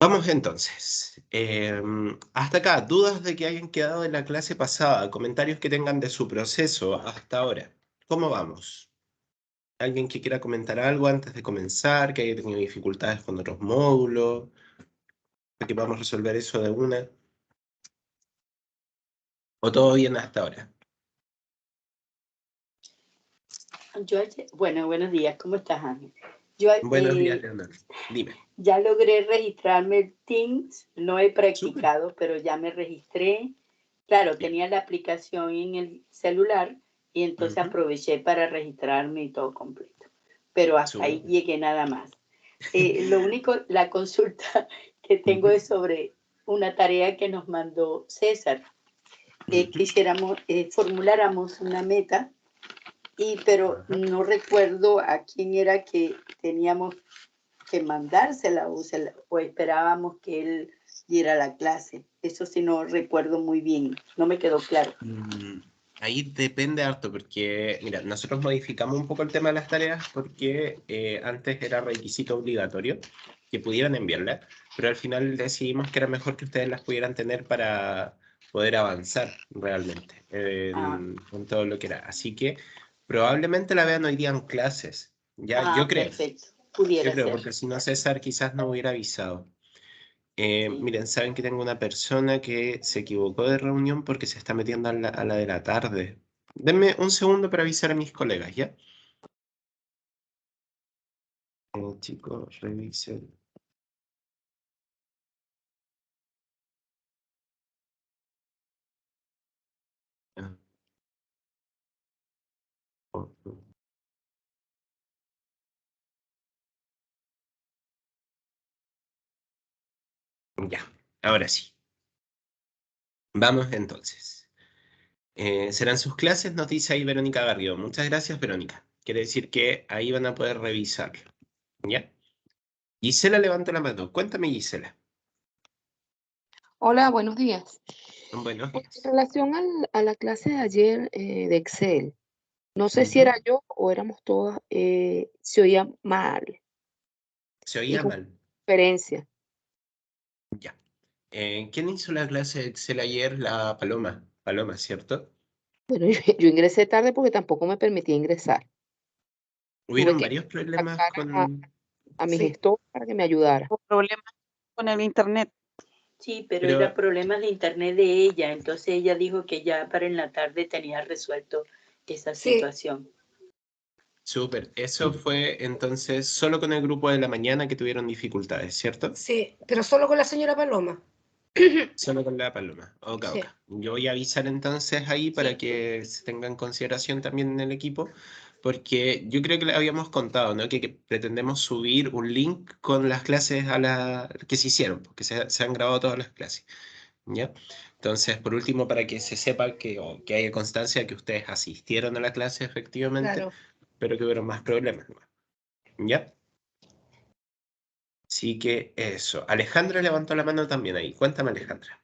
Vamos entonces. Hasta acá, dudas de que hayan quedado en la clase pasada, comentarios que tengan de su proceso hasta ahora. ¿Cómo vamos? ¿Alguien que quiera comentar algo antes de comenzar, que haya tenido dificultades con otros módulos, para que podamos resolver eso de una? ¿O todo bien hasta ahora? Bueno, buenos días, ¿cómo estás, Ángel? Yo Buenos días, Leonardo. Dime. ya logré registrarme en Teams, no he Súper. practicado, pero ya me registré. Claro, Bien. tenía la aplicación en el celular y entonces Ujú. aproveché para registrarme y todo completo. Pero hasta ahí Súper. llegué nada más. Lo único, la consulta que tengo Ujú. es sobre una tarea que nos mandó César. Quisiéramos, formuláramos una meta pero Ajá. no recuerdo a quién era que teníamos que mandársela o esperábamos que él diera la clase. Eso sí no recuerdo muy bien, no me quedó claro. Ahí depende harto, porque, mira, nosotros modificamos un poco el tema de las tareas porque antes era requisito obligatorio que pudieran enviarlas, pero al final decidimos que era mejor que ustedes las pudieran tener para poder avanzar realmente en todo lo que era. Así que probablemente la vean hoy día en clases, ya, Perfecto, pudiera yo creo, ser. porque si no César quizás no hubiera avisado. Sí. Miren, saben que tengo una persona que se equivocó de reunión porque se está metiendo a la de la tarde. Denme un segundo para avisar a mis colegas, ¿ya? Chicos, revisen. Ah, oh, oh. Ya, ahora sí. Vamos entonces. Serán sus clases, nos dice ahí Verónica Garrido. Muchas gracias, Verónica. Quiere decir que ahí van a poder revisarlo, ¿ya? Gisela levanta la mano. Cuéntame, Gisela. Hola, buenos días. Buenos En días. relación a la clase de ayer de Excel, no sé si Ujú. era yo o éramos todas, se oía mal Se y oía con mal. diferencia. Ya. ¿Quién hizo la clase de Excel ayer? La Paloma. Paloma, ¿cierto? Bueno, yo ingresé tarde porque tampoco me permitía ingresar. Tuve Hubieron que varios problemas contactar con... a mi Sí, gestor para que me ayudara. hubo problemas con el internet. Sí, pero Pero, era problemas de internet de ella, entonces ella dijo que ya para en la tarde tenía resuelto esa situación. súper, eso fue entonces solo con el grupo de la mañana que tuvieron dificultades, ¿cierto? Sí, pero solo con la señora Paloma. Solo con la Paloma. Ok, Sí. ok. Yo voy a avisar entonces ahí para Sí. que se tenga en consideración también en el equipo, porque yo creo que le habíamos contado, ¿no? Que pretendemos subir un link con las clases que se hicieron, porque se han grabado todas las clases. ¿Ya? Entonces, por último, para que se sepa o que haya constancia de que ustedes asistieron a la clase efectivamente, Claro. pero que hubo más problemas, ¿no? ¿Ya? Así que eso. Alejandra levantó la mano también ahí. Cuéntame, Alejandra.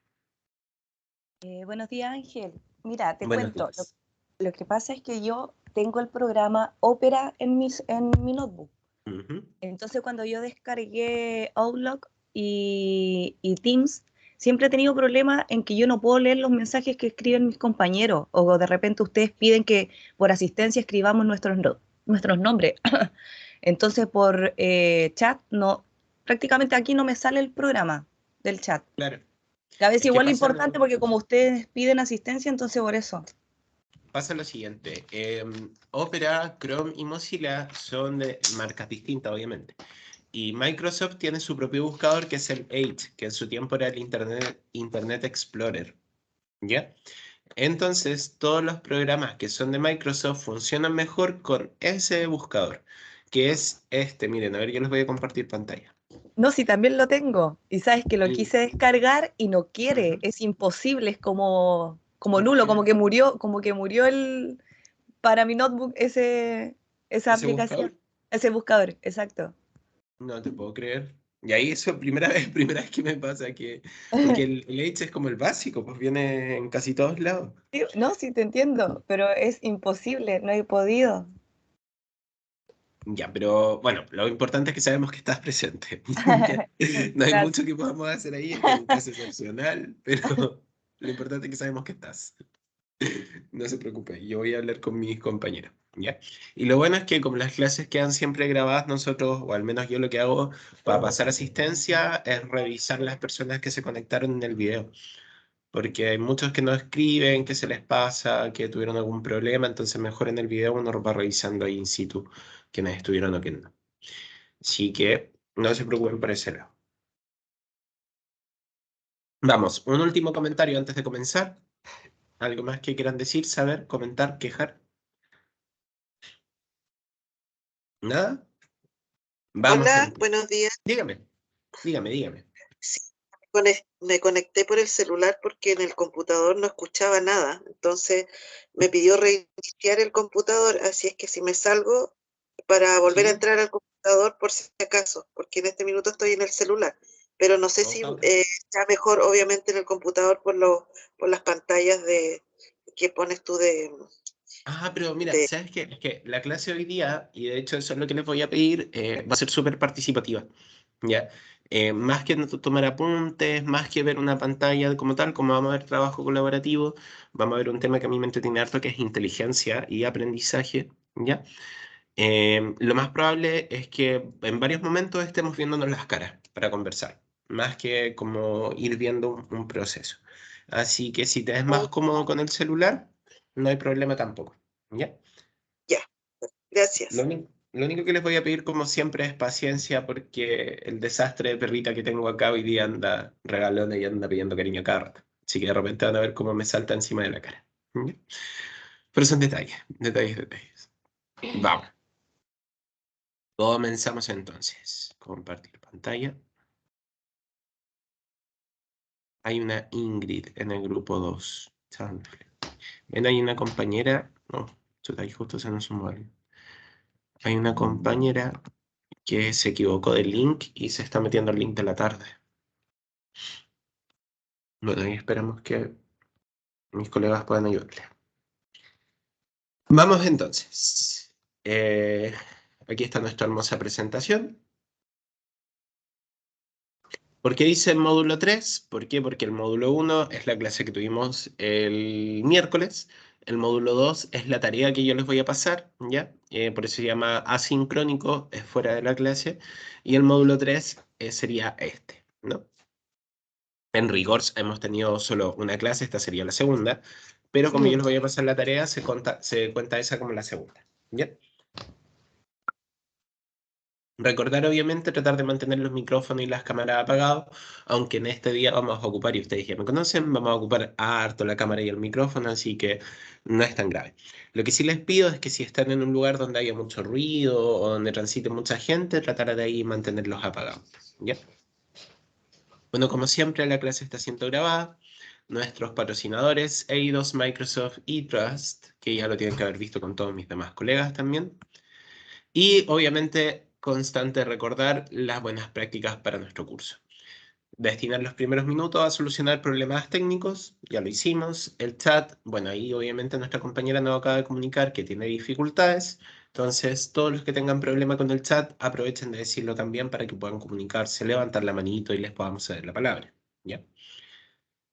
Buenos días, Ángel. Mira, te Buenos cuento. días. Lo que pasa es que yo tengo el programa Opera en mi notebook. Ujú. Entonces, cuando yo descargué Outlook y Teams, siempre he tenido problemas en que yo no puedo leer los mensajes que escriben mis compañeros, o de repente ustedes piden que por asistencia escribamos nuestros nombres. Entonces, por chat, no, prácticamente aquí no me sale el programa del chat. Claro. A veces Es que igual es importante porque como ustedes piden asistencia, entonces por eso. pasa lo siguiente. Opera, Chrome y Mozilla son de marcas distintas, obviamente. Y Microsoft tiene su propio buscador que es el Edge, que en su tiempo era el Internet Explorer. ¿Ya? Entonces, todos los programas que son de Microsoft funcionan mejor con ese buscador, que es este. Miren, a ver, yo les voy a compartir pantalla. No, sí, también lo tengo. Y sabes que lo El- quise descargar y no quiere. Ujú. Es imposible, es como ¿Por nulo, qué? como que murió para mi notebook esa ¿Ese aplicación, buscador? ese buscador, exacto. No te puedo creer. Y ahí eso, primera vez que me pasa, porque el Edge es como el básico, pues viene en casi todos lados. Sí, no, sí te entiendo, pero es imposible, no he podido. Ya, pero bueno, lo importante es que sabemos que estás presente. Ya. No hay Gracias. mucho que podamos hacer ahí, este es un caso excepcional, pero lo importante es que sabemos que estás. No se preocupe, yo voy a hablar con mis compañeros, ¿ya? Y lo bueno es que como las clases quedan siempre grabadas, nosotros, o al menos yo lo que hago para pasar asistencia, es revisar las personas que se conectaron en el video. Porque hay muchos que no escriben, que se les pasa, que tuvieron algún problema, entonces mejor en el video uno va revisando ahí in situ quiénes estuvieron o quiénes no. Así que no se preocupen por ese lado. Vamos, un último comentario antes de comenzar. ¿Algo más que quieran decir, saber, comentar, quejar? ¿Nada? Vamos Hola, entonces. buenos días. Dígame, dígame. Sí, me conecté por el celular porque en el computador no escuchaba nada. Entonces me pidió reiniciar el computador, así es que si me salgo para volver a ¿Sí? entrar al computador por si acaso, porque en este minuto estoy en el celular. Pero no sé si Ok. está mejor, obviamente, en el computador por las pantallas que pones tú Pero mira, de... ¿sabes qué? Es que la clase hoy día, y de hecho eso es lo que les voy a pedir, va a ser súper participativa, ¿ya? Más que tomar apuntes, más que ver una pantalla como tal, como vamos a ver trabajo colaborativo, vamos a ver un tema que a mí me entretiene harto, que es inteligencia y aprendizaje, ¿ya? Lo más probable es que en varios momentos estemos viéndonos las caras para conversar, más que como ir viendo un proceso. Así que si te es más Oh, cómodo con el celular, no hay problema tampoco, ¿ya? ya, Lo gracias. único, lo único que les voy a pedir, como siempre, es paciencia porque el desastre de perrita que tengo acá hoy día anda regalona y anda pidiendo cariño cada rato. Así que de repente van a ver cómo me salta encima de la cara, ¿ya? Pero son detalles. Vamos. Comenzamos entonces. Compartir pantalla. Hay una Ingrid en el grupo 2. Chanfle. Ven, hay una compañera. No, chuta, ahí justo se nos sumó alguien. Hay una compañera que se equivocó del link y se está metiendo el link de la tarde. Bueno, y esperamos que mis colegas puedan ayudarle. Vamos entonces. Aquí está nuestra hermosa presentación. ¿Por qué dice el módulo 3? ¿Por qué? Porque el módulo 1 es la clase que tuvimos el miércoles. El módulo 2 es la tarea que yo les voy a pasar, ¿ya? Por eso se llama asincrónico, es fuera de la clase. Y el módulo 3 sería este, ¿no? En rigor hemos tenido solo una clase, esta sería la segunda, pero como yo les voy a pasar la tarea, se cuenta esa como la segunda, ¿ya? Recordar, obviamente, tratar de mantener los micrófonos y las cámaras apagados, aunque en este día vamos a ocupar, y ustedes ya me conocen, vamos a ocupar harto la cámara y el micrófono, así que no es tan grave. Lo que sí les pido es que si están en un lugar donde haya mucho ruido o donde transite mucha gente, tratar de ahí mantenerlos apagados, ¿ya? Bueno, como siempre, la clase está siendo grabada. Nuestros patrocinadores, Eidos, Microsoft y Trust, que ya lo tienen que haber visto con todos mis demás colegas también. Y obviamente, constante recordar las buenas prácticas para nuestro curso. Destinar los primeros minutos a solucionar problemas técnicos, ya lo hicimos. El chat, bueno, ahí obviamente nuestra compañera nos acaba de comunicar que tiene dificultades. Entonces, todos los que tengan problema con el chat, aprovechen de decirlo también para que puedan comunicarse, levantar la manito y les podamos ceder la palabra, ¿ya?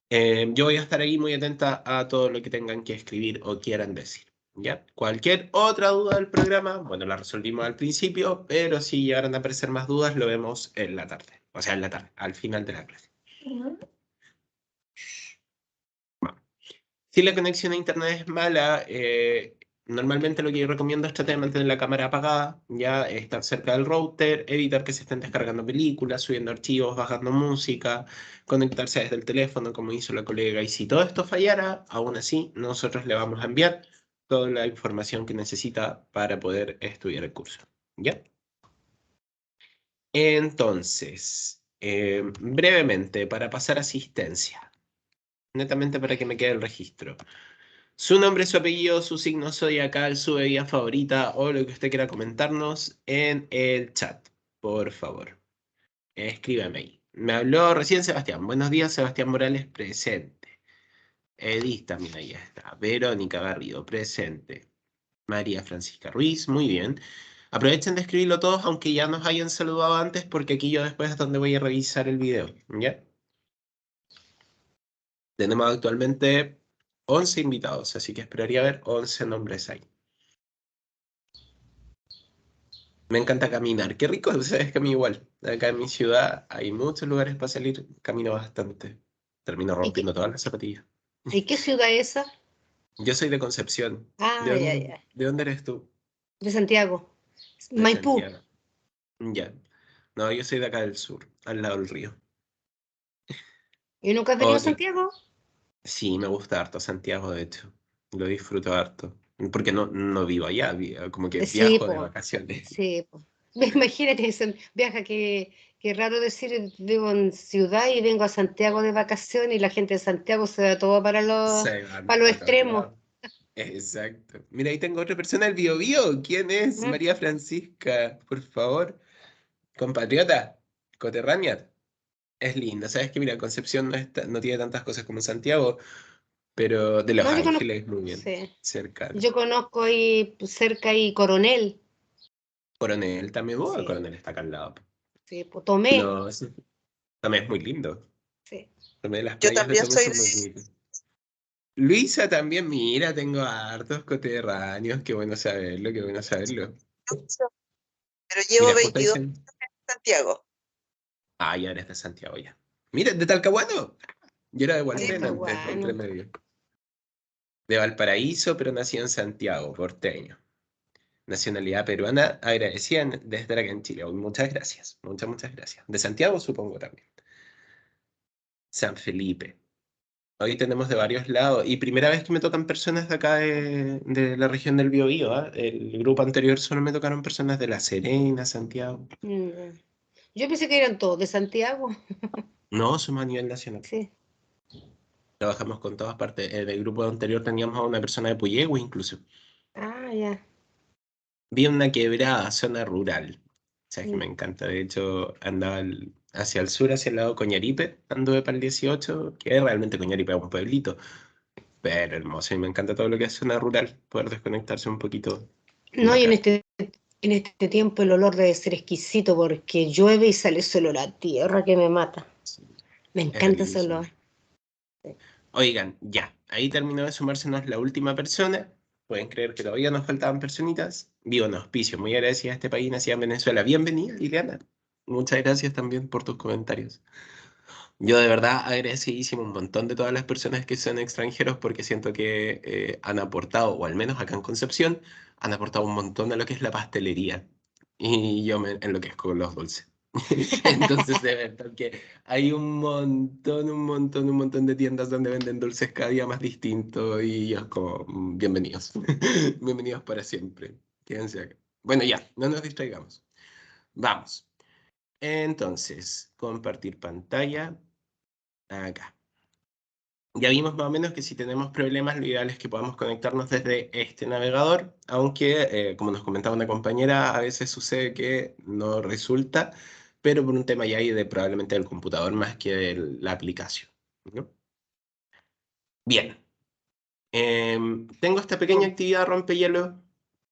Yo voy a estar ahí muy atenta a todo lo que tengan que escribir o quieran decir, ¿ya? Cualquier otra duda del programa, bueno, la resolvimos al principio, pero si llegaran a aparecer más dudas, lo vemos en la tarde. O sea, en la tarde, al final de la clase. Si la conexión a internet es mala, normalmente lo que yo recomiendo es tratar de mantener la cámara apagada, ya estar cerca del router, evitar que se estén descargando películas, subiendo archivos, bajando música, conectarse desde el teléfono como hizo la colega. Y si todo esto fallara, aún así, nosotros le vamos a enviar toda la información que necesita para poder estudiar el curso, ¿ya? Entonces, brevemente, para pasar asistencia, netamente para que me quede el registro. Su nombre, su apellido, su signo zodiacal, su bebida favorita o lo que usted quiera comentarnos en el chat, por favor. Escríbame ahí. Me habló recién Sebastián. Buenos días, Sebastián Morales, presente. Edith también ahí está. Verónica Garrido, presente. María Francisca Ruiz, muy bien. Aprovechen de escribirlo todos, aunque ya nos hayan saludado antes, porque aquí yo después es donde voy a revisar el video, ¿ya? Tenemos actualmente 11 invitados, así que esperaría ver 11 nombres ahí. Me encanta caminar. Qué rico, ustedes que a mí igual. Acá en mi ciudad hay muchos lugares para salir, camino bastante. Termino ¿Y qué, rompiendo todas las zapatillas. y qué ciudad es esa? Yo soy de Concepción. Ah, ya, ya. ¿De dónde eres tú? De Santiago. De Maipú. Santiago. Ya. No, yo soy de acá del sur, al lado del río. ¿Y nunca has venido a Ok. Santiago? Sí, me gusta harto Santiago, de hecho. Lo disfruto harto. Porque no vivo allá, como que Sí, viajo de pues. vacaciones. Sí, pues. Imagínate, viaja, que raro decir, vivo en ciudad y vengo a Santiago de vacaciones y la gente de Santiago se da todo Se van para los a todos extremos. lados. Exacto. Mira, ahí tengo otra persona del Bio Bio. ¿Quién es? ¿Mm? María Francisca, por favor. Compatriota, coterránea. Es linda. Sabes que, mira, Concepción no tiene tantas cosas como Santiago, pero de Los No, yo conozco, Ángeles, muy bien. sí. Cercano. Yo conozco ahí cerca y Coronel. Coronel también. Oh, Sí, Coronel está acá al lado. sí, pues Tomé. No, sí. También es muy lindo. Sí. También las Yo playas de también Tomé soy son muy bonitas. Luisa también, mira, tengo hartos coterráneos. Qué bueno saberlo, qué bueno saberlo. pero llevo Mira, justo 22 dicen. años en Santiago. Ah, ya eres de Santiago ya. Mira, de Talcahuano. Yo era de Sí, Hualpén pues. antes, entre Talcahuano. medio. De Valparaíso, pero nací en Santiago, porteño. Nacionalidad peruana, agradecida de estar acá en Chile. Muchas gracias, muchas gracias. De Santiago, supongo también. San Felipe. Hoy tenemos de varios lados. Y primera vez que me tocan personas de acá de la región del Biobío, ¿ah? El grupo anterior solo me tocaron personas de La Serena, Santiago. Mm. Yo pensé que eran todos de Santiago. No, somos a nivel nacional. Sí. Trabajamos con todas partes. En el grupo anterior teníamos a una persona de Puyehue incluso. Ah, ya. Vi una quebrada, zona rural. O sea, que Mm. me encanta. De hecho, andaba hacia el sur, hacia el lado de Coñaripe. Anduve para el 18, que realmente Coñaripe es un pueblito. Pero hermoso, y me encanta todo lo que es zona rural. Poder desconectarse un poquito de No, y acá. en este tiempo el olor debe ser exquisito porque llueve y sale ese olor a tierra que me mata. Sí, Me es encanta ese riquísimo. olor. Oigan, ya. Ahí terminó de sumársenos la última persona. Pueden creer que todavía nos faltaban personitas. Vivo en auspicio. Muy agradecida a este país, nacida en Venezuela. Bienvenida, Liliana. Muchas gracias también por tus comentarios. Yo de verdad agradecidísimo un montón de todas las personas que son extranjeros porque siento que han aportado, o al menos acá en Concepción, han aportado un montón a lo que es la pastelería. Y yo me enloquezco con los dulces. Entonces, de verdad que hay un montón de tiendas donde venden dulces cada día más distintos y yo es como, bienvenidos. Bienvenidos para siempre. Quédense acá. Bueno, ya, no nos distraigamos. Vamos. Entonces, compartir pantalla. Acá. Ya vimos más o menos que si tenemos problemas, lo ideal es que podamos conectarnos desde este navegador, aunque, como nos comentaba una compañera, a veces sucede que no resulta, pero por un tema ya ahí de probablemente del computador más que de la aplicación, ¿no? Bien. Tengo esta pequeña actividad rompehielo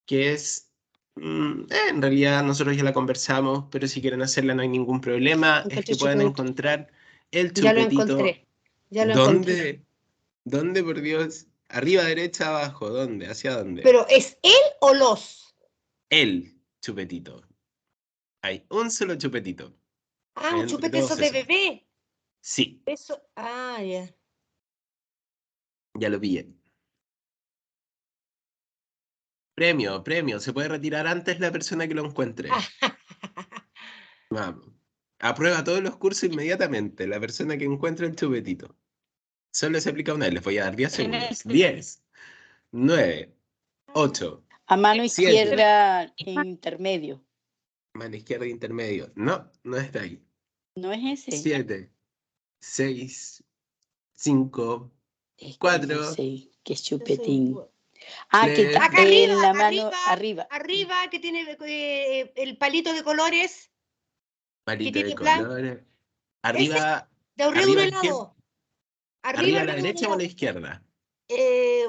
que es, en realidad nosotros ya la conversamos, pero si quieren hacerla no hay ningún problema, es Encontré que pueden chupetito. encontrar el Ya lo chupetito. encontré. Ya lo encontré. ¿Dónde? ¿Dónde, por Dios? Arriba, derecha, abajo. ¿Dónde? ¿Hacia dónde? Pero ¿es él o los? El chupetito. Hay un solo chupetito. Ah, un Entre chupete todos esos de esos. bebé. Sí, Eso. Ah, ya. ya lo pillé. Premio, premio. Se puede retirar antes la persona que lo encuentre. Vamos. Aprueba todos los cursos inmediatamente. La persona que encuentre el chupetito. Solo se aplica una vez. Les voy a dar 10 segundos. 10, 9, 8, A mano 7. izquierda intermedio. Mano izquierda intermedio. No, no está ahí. ¿No es ese? 7, 6, 5, Es que 4, no sé qué es Yo soy chupetín. bu- Ah, que está Acá arriba, en la mano arriba. arriba, que tiene el palito de colores, que palito de tiene blanco. colores. Ese, Arriba, de arriba de un arriba a la izquierda, helado. Arriba, arriba a la arriba de un derecha o a la helado. izquierda.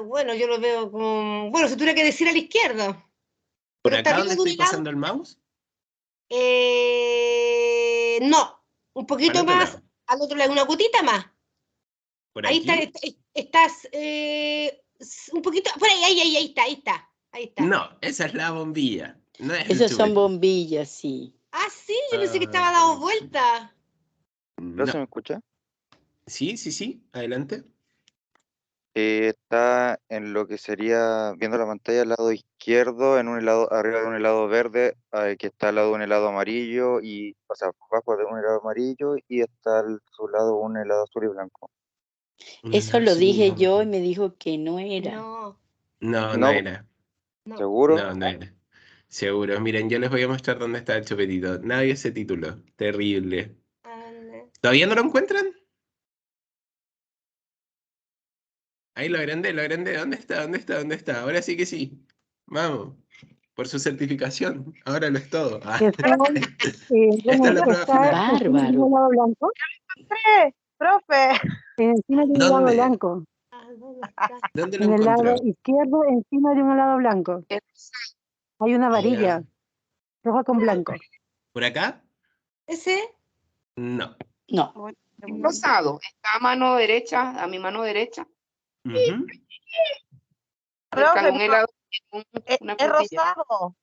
Bueno, yo lo veo como. Bueno, si tuviera que decir a la izquierda. ¿Por Pero está acá arriba donde de un estoy lado. pasando el mouse? No, un poquito Al otro más lado. al otro lado, una gotita más. ¿Por Ahí aquí? estás un poquito, por ahí está. No, esa es la bombilla. No es el Esas son chupetín. bombillas, sí. Ah, sí, yo pensé que estaba dado vuelta. ¿No se No. me escucha? Sí, adelante. Está en lo que sería, viendo la pantalla, al lado izquierdo, en un helado, arriba de un helado verde, que está al lado de un helado amarillo, y, o sea, abajo de un helado amarillo, y está al su lado un helado azul y blanco. Eso lo dije yo y me dijo que no era. No, No No, era. no. ¿seguro? No era. Seguro. Miren, yo les voy a mostrar dónde está el chupetito. Nadie se tituló. Terrible. Ande. ¿Todavía no lo encuentran? Ahí lo agrandé, lo agrandé. ¿Dónde está? ¿Dónde está? ¿Dónde está? Ahora sí que sí. Vamos. Por su certificación. Ahora lo es todo. Ah. Está, Esta es la prueba está final. encima de un Bárbaro. helado blanco. ¡Profe! Encima de un helado ¿Dónde? blanco. Ah, ¿dónde está? ¿Dónde lo En el lado encontró? izquierdo, encima de un helado blanco. Hay una varilla Ya. roja con blanco. ¿Por acá? ¿Ese? No. No. Rosado. Está a mano derecha, a mi mano derecha. Ujú. Cerca de un Profe, helado. Una es frutilla. rosado.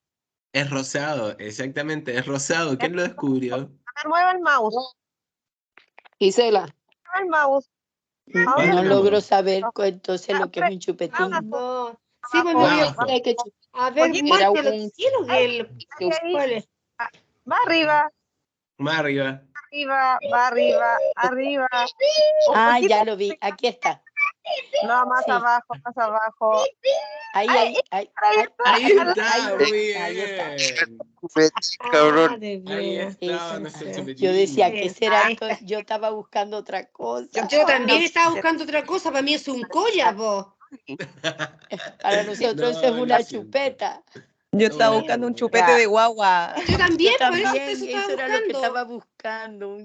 Es rosado, exactamente, es rosado. ¿Quién lo descubrió? A ver, mueva el mouse. Gisela. Mueva el mouse. No ¿Dónde lo logro muevo? saber entonces lo que es un chupetín. No. Sí, pues Abajo. a ver, Era muéstralo. un- ¿Qué es lo que ¿Cuál es? Va arriba, Más arriba. va arriba. Un Ah, poquito ya lo vi. Aquí está. no, más Sí. abajo, más abajo. Ahí. Ahí está, muy Ahí está. bien. Cabrón. Ah, de Ahí veras. está Eso. nuestro Sí. chupetín. Yo decía, ¿qué será Ahí esto? Yo estaba buscando otra cosa. Yo también estaba buscando otra cosa, para mí es un colla, vos. Para nosotros eso es No, lo una siento. chupeta. Yo estaba Oh, buscando un bueno. chupete de guagua. Yo también, Yo por eso también, estaba eso era lo que buscando. estaba buscando.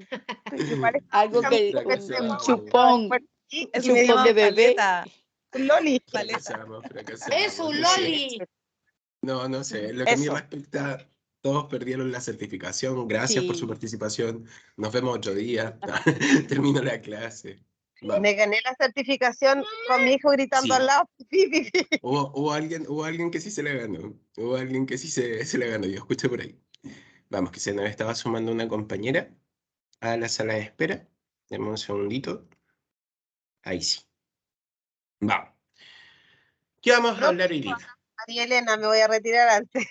Igual Algo que, Fracasamos. un chupón, Es un me chupón de llaman bebé. paleta. Un loli. Paleta. Fracasamos. Eso, un Lo siento. loli. No sé. Lo que a mí Eso. respecta, todos perdieron la certificación. Gracias por su Sí. participación. Nos vemos otro día. Termino la clase. Vamos. Me gané la certificación con mi hijo gritando Sí. al lado. Pi, pi, pi. Hubo alguien que sí se la ganó. Hubo alguien que sí se la ganó. Yo escuché por ahí. Vamos, que se nos estaba sumando una compañera a la sala de espera. Deme un segundito. Ahí sí. Vamos. ¿Qué vamos a hablar hoy día? María Elena, me voy a retirar antes.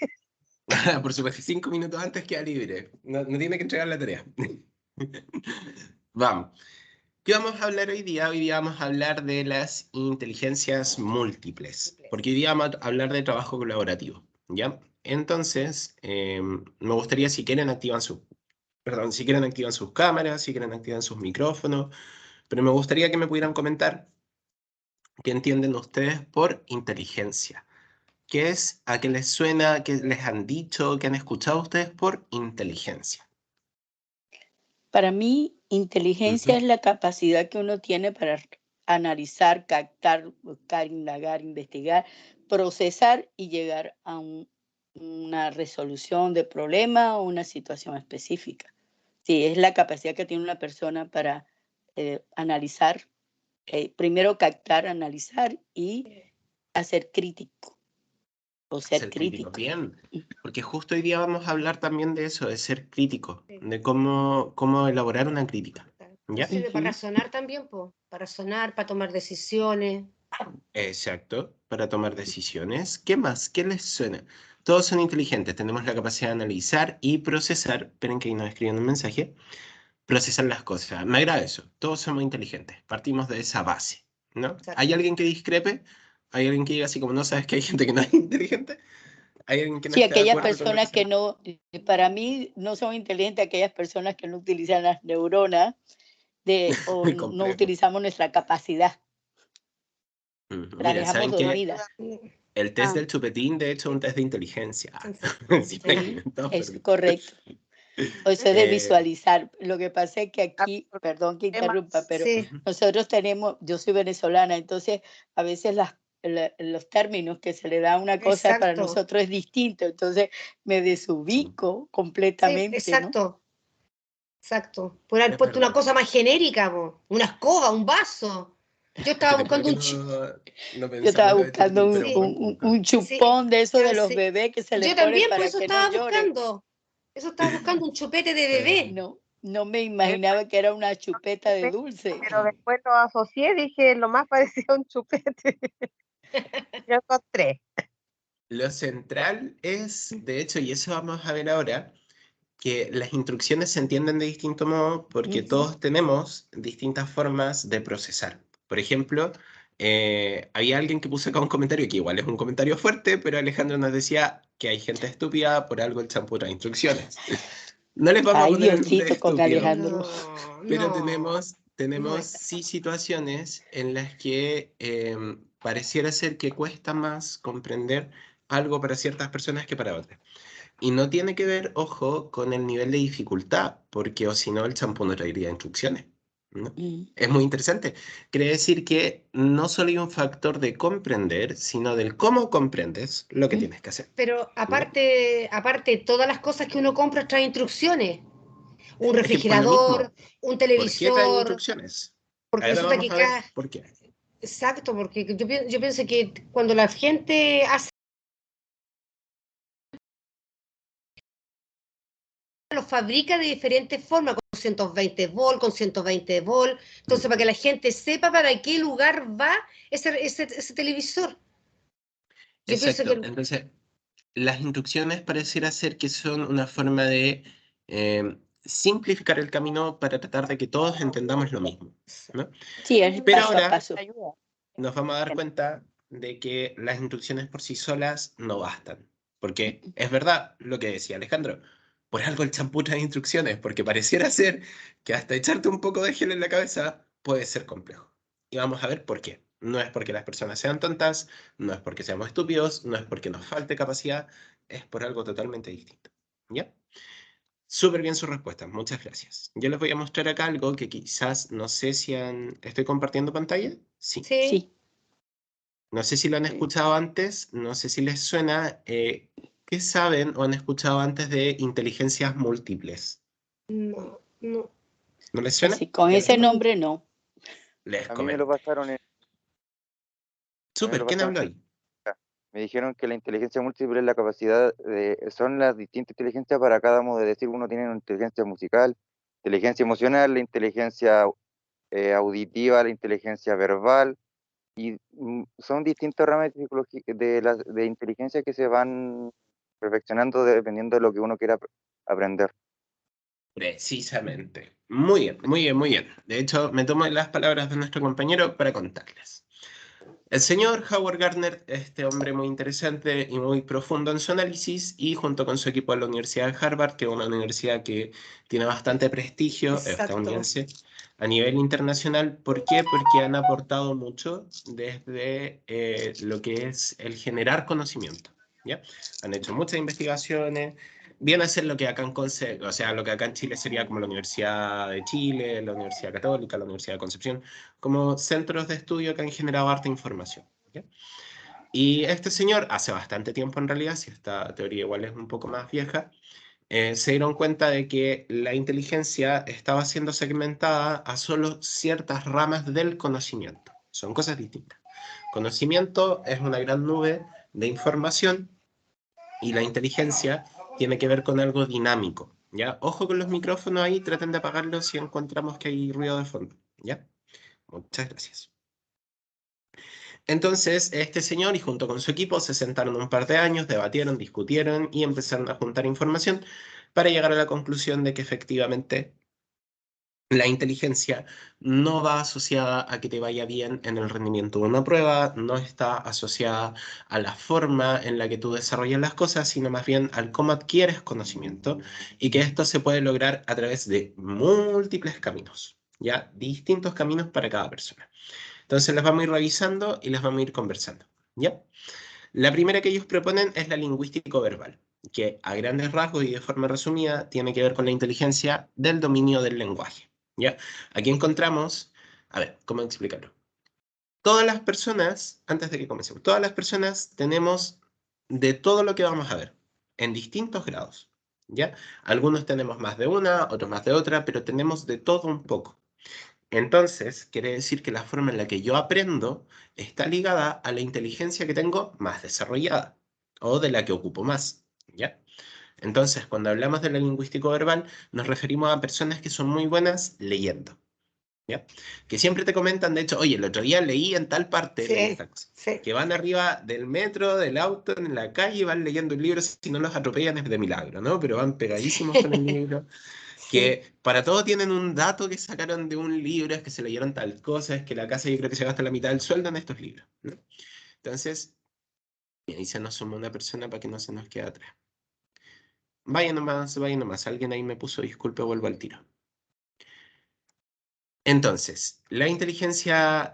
Por supuesto, 5 minutos antes queda libre. No tiene que entregar la tarea. Vamos. ¿Qué vamos a hablar hoy día? Hoy día vamos a hablar de las inteligencias múltiples, porque hoy día vamos a hablar de trabajo colaborativo, ¿ya? Entonces, me gustaría si quieren activan si quieren activan sus cámaras, si quieren activan sus micrófonos, pero me gustaría que me pudieran comentar qué entienden ustedes por inteligencia. ¿Qué es? ¿A qué les suena? ¿Qué les han dicho? ¿Qué han escuchado ustedes por inteligencia? Para mí, inteligencia Ujú. es la capacidad que uno tiene para analizar, captar, buscar, indagar, investigar, procesar y llegar a una resolución de problema o una situación específica. Sí, es la capacidad que tiene una persona para analizar, primero captar, analizar y hacer crítico o ser Ser crítico, crítico. bien. Porque justo hoy día vamos a hablar también de eso, de ser crítico, de cómo elaborar una crítica. ¿Ya? Sirve para razonar también, po. Para razonar, para tomar decisiones. Exacto, para tomar decisiones. ¿Qué más? ¿Qué les suena? Todos son inteligentes, tenemos la capacidad de analizar y procesar. Esperen que ahí nos escriben un mensaje. Procesar las cosas. Me agrada eso. Todos somos inteligentes. Partimos de esa base, ¿no? Exacto. ¿Hay alguien que discrepe? ¿Hay alguien que diga así como no sabes que hay gente que no es inteligente? ¿Hay alguien que no Sí, esté de aquellas acuerdo con lo personas que se- no, para mí no son inteligentes, aquellas personas que no utilizan las neuronas o no Complejo. utilizamos nuestra capacidad, Ujú. la Miren, dejamos ¿saben qué? dormida. El test del chupetín, de hecho, es un test de inteligencia. Sí, me Sí, comentó, es pero- correcto. O eso es de Eh, visualizar. Lo que pasa es que aquí, perdón que interrumpa, pero Sí. nosotros tenemos, yo soy venezolana, entonces a veces las los términos que se le da a una cosa para Exacto. nosotros es distinto, entonces me desubico Sí, completamente, ¿no? exacto. Exacto. Pueden haber Es puesto una verdad. cosa más genérica, po. Una escoba, un vaso. Yo estaba Pero creo buscando que un no Yo pensamos estaba lo de buscando Turquía, pero buen punto. un sí, chupón de esos de los sí. bebés que se le Yo pone también, por para eso que no estaba lloren. buscando. Eso estaba buscando un chupete de bebé. No me imaginaba que era una chupeta de dulce. Pero después lo asocié, dije, lo más parecido a un chupete. Yo encontré. Lo central es, de hecho, y eso vamos a ver ahora, que las instrucciones se entienden de distinto modo porque Ujú. todos tenemos distintas formas de procesar. Por ejemplo, había alguien que puso acá un comentario que igual es un comentario fuerte, pero Alejandro nos decía que hay gente estúpida, por algo el champú trae instrucciones. No les vamos a Ay, poner el nombre de Diosito, con estúpido, Alejandro. No, pero no. tenemos No es sí situaciones en las que pareciera ser que cuesta más comprender algo para ciertas personas que para otras. Y no tiene que ver, ojo, con el nivel de dificultad, porque o si no el champú no traería instrucciones, ¿no? Mm. Es muy interesante. Quiere decir que no solo hay un factor de comprender, sino del cómo comprendes lo que tienes que hacer. Pero ¿Ya? aparte, todas las cosas que uno compra trae instrucciones. Un Es que por lo refrigerador, mismo, un ¿por qué traen televisor, instrucciones? porque Ahora resulta vamos que a ver cada... por qué. Exacto, porque yo pienso que cuando la gente hace los fabrica de diferentes formas, con 120 volt, con 120 volt, entonces para que la gente sepa para qué lugar va ese televisor. Yo pienso Exacto. que Entonces, las instrucciones pareciera ser que son una forma de simplificar el camino para tratar de que todos entendamos lo mismo, ¿no? Sí, es Pero paso a ahora paso. Ayuda. nos vamos a dar cuenta de que las instrucciones por sí solas no bastan. Porque es verdad lo que decía Alejandro, por algo el champú trae instrucciones, porque pareciera ser que hasta echarte un poco de gel en la cabeza puede ser complejo. Y vamos a ver por qué. No es porque las personas sean tontas, no es porque seamos estúpidos, no es porque nos falte capacidad, es por algo totalmente distinto. ¿Ya? Súper bien su respuesta, muchas gracias. Yo les voy a mostrar acá algo que quizás no sé si han... ¿Estoy compartiendo pantalla? Sí. sí, Sí. No sé si lo han escuchado antes, no sé si les suena. ¿Qué saben o han escuchado antes de inteligencias múltiples? no, no. ¿No les suena? Así, con ¿Ya ese les, nombre no. les A mí me lo comento? pasaron, a mí me Súper, lo ¿quién pasaron habló ahí? Me dijeron que la inteligencia múltiple es la capacidad son las distintas inteligencias para cada modo. Es decir, uno tiene una inteligencia musical, inteligencia emocional, la inteligencia auditiva, la inteligencia verbal, y son distintas ramas de, de inteligencia que se van perfeccionando dependiendo de lo que uno quiera aprender. Precisamente. Muy bien, muy bien, muy bien. De hecho, me tomo las palabras de nuestro compañero para contarles. El señor Howard Gardner, este hombre muy interesante y muy profundo en su análisis, y junto con su equipo de la Universidad de Harvard, que es una universidad que tiene bastante prestigio Exacto. estadounidense a nivel internacional. ¿Por qué? Porque han aportado mucho desde lo que es el generar conocimiento, ¿ya? Han hecho muchas investigaciones, viene a ser lo que acá en o sea, lo que acá en Chile sería como la Universidad de Chile, la Universidad Católica, la Universidad de Concepción, como centros de estudio que han generado harta información, ¿ya? Y este señor, hace bastante tiempo en realidad, si esta teoría igual es un poco más vieja, se dieron cuenta de que la inteligencia estaba siendo segmentada a solo ciertas ramas del conocimiento. Son cosas distintas. Conocimiento es una gran nube de información y la inteligencia tiene que ver con algo dinámico, ¿ya? Ojo con los micrófonos ahí, traten de apagarlos si encontramos que hay ruido de fondo, ¿ya? Muchas gracias. Entonces, este señor y junto con su equipo se sentaron un par de años, debatieron, discutieron y empezaron a juntar información para llegar a la conclusión de que efectivamente la inteligencia no va asociada a que te vaya bien en el rendimiento de una prueba, no está asociada a la forma en la que tú desarrollas las cosas, sino más bien al cómo adquieres conocimiento y que esto se puede lograr a través de múltiples caminos, ¿ya? Distintos caminos para cada persona. Entonces las vamos a ir revisando y las vamos a ir conversando, ¿ya? La primera que ellos proponen es la lingüístico-verbal, que a grandes rasgos y de forma resumida tiene que ver con la inteligencia del dominio del lenguaje, ¿ya? Aquí encontramos, a ver, ¿cómo explicarlo? todas las personas, antes de que comencemos, todas las personas tenemos de todo lo que vamos a ver, en distintos grados, ¿ya? Algunos tenemos más de una, otros más de otra, pero tenemos de todo un poco. Entonces, quiere decir que la forma en la que yo aprendo está ligada a la inteligencia que tengo más desarrollada, o de la que ocupo más, ¿ya? Entonces, cuando hablamos de la lingüístico verbal, nos referimos a personas que son muy buenas leyendo, ¿ya? Que siempre te comentan, de hecho, oye, el otro día leí en tal parte, leí Sí, esta cosa. sí. Que van arriba del metro, del auto, en la calle, y van leyendo el libro, si no los atropellan es de milagro, ¿no? Pero van pegadísimos con el libro. Sí. Que para todo tienen un dato que sacaron de un libro, es que se leyeron tal cosa, es que la casa yo creo que se gasta la mitad del sueldo en estos libros, ¿no? Entonces, y ahí se nos suma una persona para que no se nos quede atrás. Vaya nomás, alguien ahí me puso disculpe, vuelvo al tiro. Entonces, la inteligencia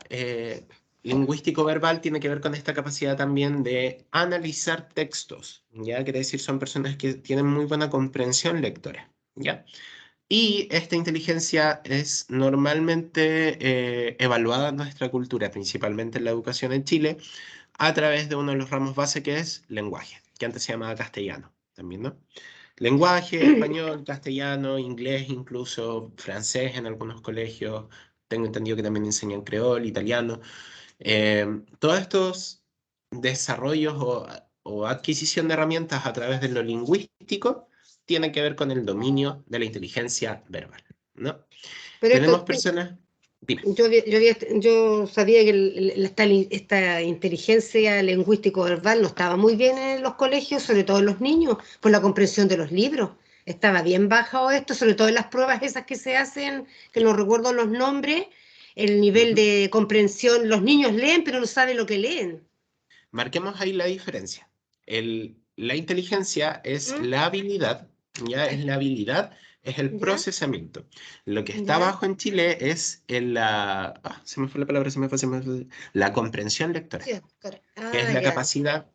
lingüístico-verbal tiene que ver con esta capacidad también de analizar textos, ¿ya? Quiere decir, son personas que tienen muy buena comprensión lectora, ¿ya? Y esta inteligencia es normalmente evaluada en nuestra cultura, principalmente en la educación en Chile, a través de uno de los ramos base que es lenguaje, que antes se llamaba castellano, también, ¿no? Lenguaje, español, castellano, inglés, incluso francés en algunos colegios. Tengo entendido que también enseñan creol, italiano. Todos estos desarrollos o adquisición de herramientas a través de lo lingüístico tienen que ver con el dominio de la inteligencia verbal, ¿no? Pero Tenemos esto, personas... Dime. yo sabía que esta inteligencia lingüístico-verbal no estaba muy bien en los colegios, sobre todo en los niños, por la comprensión de los libros. Estaba bien bajo esto, sobre todo en las pruebas esas que se hacen, que no recuerdo los nombres, el nivel Ujú. de comprensión, los niños leen, pero no saben lo que leen. Marquemos ahí la diferencia. La inteligencia es ¿Mm? la habilidad, ¿ya? Es la habilidad, es el ¿Ya? procesamiento. Lo que está ¿Ya? abajo en Chile es se me fue la palabra, se me fue. La comprensión lectora, Sí, correcto. que es Ah, la ya. capacidad,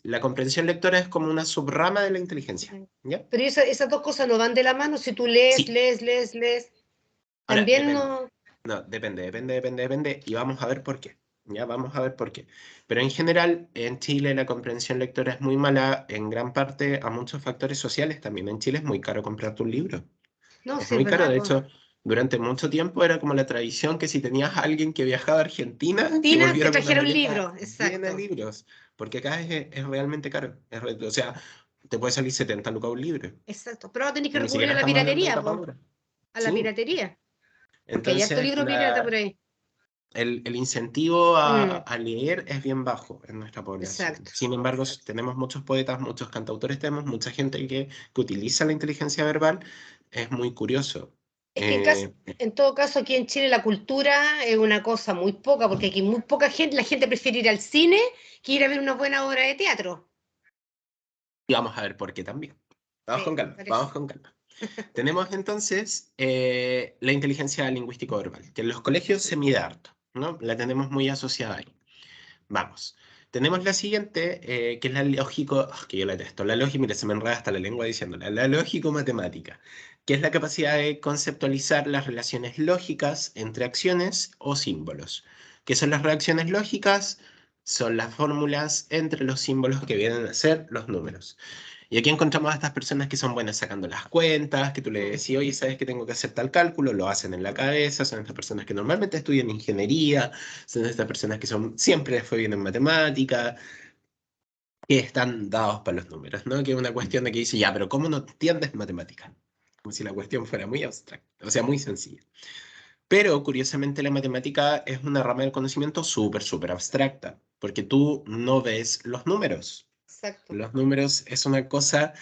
la comprensión lectora es como una subrama de la inteligencia, ¿ya? Pero esas dos cosas no van de la mano. Si tú lees, Sí. lees, Ahora, también depende. no. No, depende, y vamos a ver por qué. Ya vamos a ver por qué. Pero en general, en Chile la comprensión lectora es muy mala, en gran parte a muchos factores sociales también. En Chile es muy caro comprarte un libro. No, Es sí, es muy caro, verdad, de pues. hecho, durante mucho tiempo era como la tradición que si tenías a alguien que viajaba a Argentina, que Tina, te volviera con una trajera un maleta libro, llena de exacto. libros, porque acá es realmente caro. O sea, te puede salir 70 lucas un libro. Exacto. Pero ahora tenés que Y ni recurrir a siquiera la estamos hablando de piratería, tapa pues. dura. A la Sí, piratería. Porque hay harto entonces libro pirata por ahí. el incentivo Mm, a leer es bien bajo en nuestra población. exacto. Sin embargo, tenemos muchos poetas, muchos cantautores, tenemos mucha gente que utiliza la inteligencia verbal. Es muy curioso. Es que Eh, en todo caso aquí en Chile la cultura es una cosa muy poca, porque aquí muy poca gente, la gente prefiere ir al cine que ir a ver una buena obra de teatro. y vamos a ver por qué también. Vamos con Sí, calma, vamos parece. con calma. Tenemos entonces la inteligencia lingüístico-verbal, que en los colegios se mide harto, ¿no? La tenemos muy asociada ahí. Vamos. Tenemos la siguiente, que es la lógico, que yo la detesto, la lógica, mire, se me enreda hasta la lengua diciéndola, la lógico-matemática, que es la capacidad de conceptualizar las relaciones lógicas entre acciones o símbolos. ¿Qué son las reacciones lógicas? Son las fórmulas entre los símbolos que vienen a ser los números. Y aquí encontramos a estas personas que son buenas sacando las cuentas, que tú le decís, oye, ¿sabes que tengo que hacer tal cálculo? Lo hacen en la cabeza, son estas personas que normalmente estudian ingeniería, son estas personas que siempre les fue bien en matemática, que están dados para los números, ¿no? Que es una cuestión de que dice, ya, pero ¿cómo no entiendes matemática? Como si la cuestión fuera muy abstracta, o sea, muy sencilla. Pero curiosamente la matemática es una rama del conocimiento súper abstracta, porque tú no ves los números. Exacto. Los números es una cosa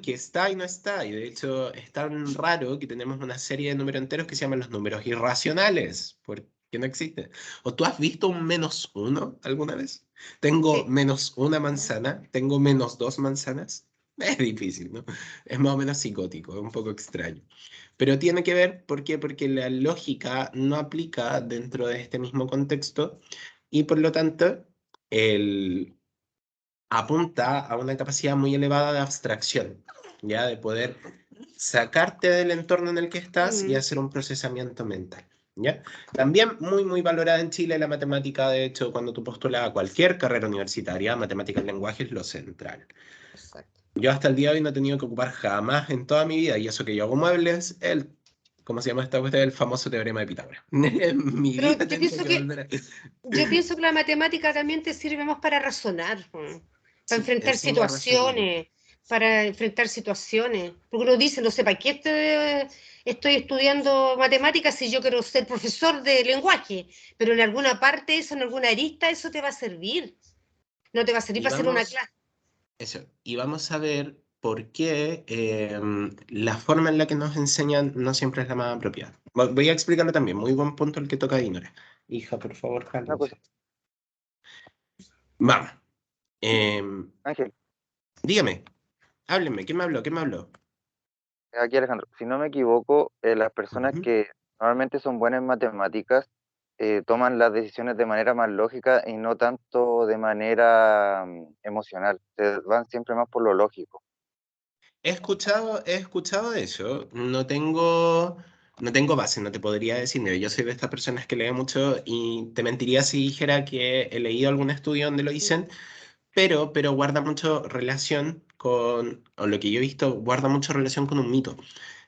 que está y no está, y de hecho es tan raro que tenemos una serie de números enteros que se llaman los números irracionales, porque no existen. ¿O tú has visto un -1 alguna vez? Tengo Sí. -1 manzana, tengo -2 manzanas. Es difícil, ¿no? Es más o menos psicótico, es un poco extraño. Pero tiene que ver, ¿por qué? Porque la lógica no aplica dentro de este mismo contexto y por lo tanto el, apunta a una capacidad muy elevada de abstracción, ya de poder sacarte del entorno en el que estás y Mm. hacer un procesamiento mental. ¿ya? También muy, muy valorada en Chile la matemática, de hecho, cuando tú postulas a cualquier carrera universitaria, matemática y lenguaje es lo central. Exacto. Yo hasta el día de hoy no he tenido que ocupar jamás en toda mi vida, y eso que yo hago muebles, ¿cómo se llama esta cuestión? El famoso teorema de Pitágoras. En mi Pero vida yo he tenido pienso que que, volver a... yo pienso que la matemática también te sirve más para razonar, para Sí, enfrentar enseña razonamiento. situaciones. Porque uno dice, no sé, ¿para qué estoy estudiando matemáticas si yo quiero ser profesor de lenguaje? Pero en alguna parte eso, en alguna arista, eso te va a servir. No te va a servir Y para hacer una vamos, clase. eso, y vamos a ver por qué la forma en la que nos enseñan no siempre es la más apropiada. Voy a explicarlo también, muy buen punto el que toca Dinora. Hija, por favor, Una cálmense. cosa, Vamos. Ángel, Dígame, háblenme, ¿qué me habló? ¿Qué me habló? aquí Alejandro, si no me equivoco, las personas Ujú. que normalmente son buenas en matemáticas toman las decisiones de manera más lógica y no tanto de manera emocional. Se van siempre más por lo lógico. He escuchado eso. No tengo base, no te podría decir. Mira, yo soy de estas personas que lee mucho y te mentiría si dijera que he leído algún estudio donde lo dicen, pero guarda mucho relación con, o lo que yo he visto, guarda mucho relación con un mito,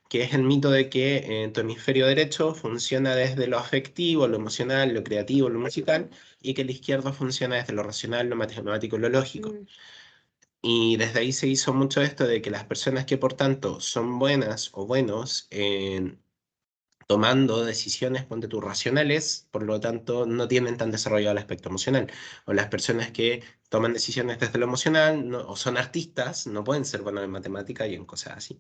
que es el mito de que tu hemisferio derecho funciona desde lo afectivo, lo emocional, lo creativo, lo musical, y que el izquierdo funciona desde lo racional, lo matemático, lo lógico. Mm. Y desde ahí se hizo mucho esto de que las personas que por tanto son buenas o buenos en tomando decisiones, ponte tú, racionales, por lo tanto no tienen tan desarrollado el aspecto emocional. O las personas que toman decisiones desde lo emocional o son artistas, no pueden ser buenos en matemática y en cosas así.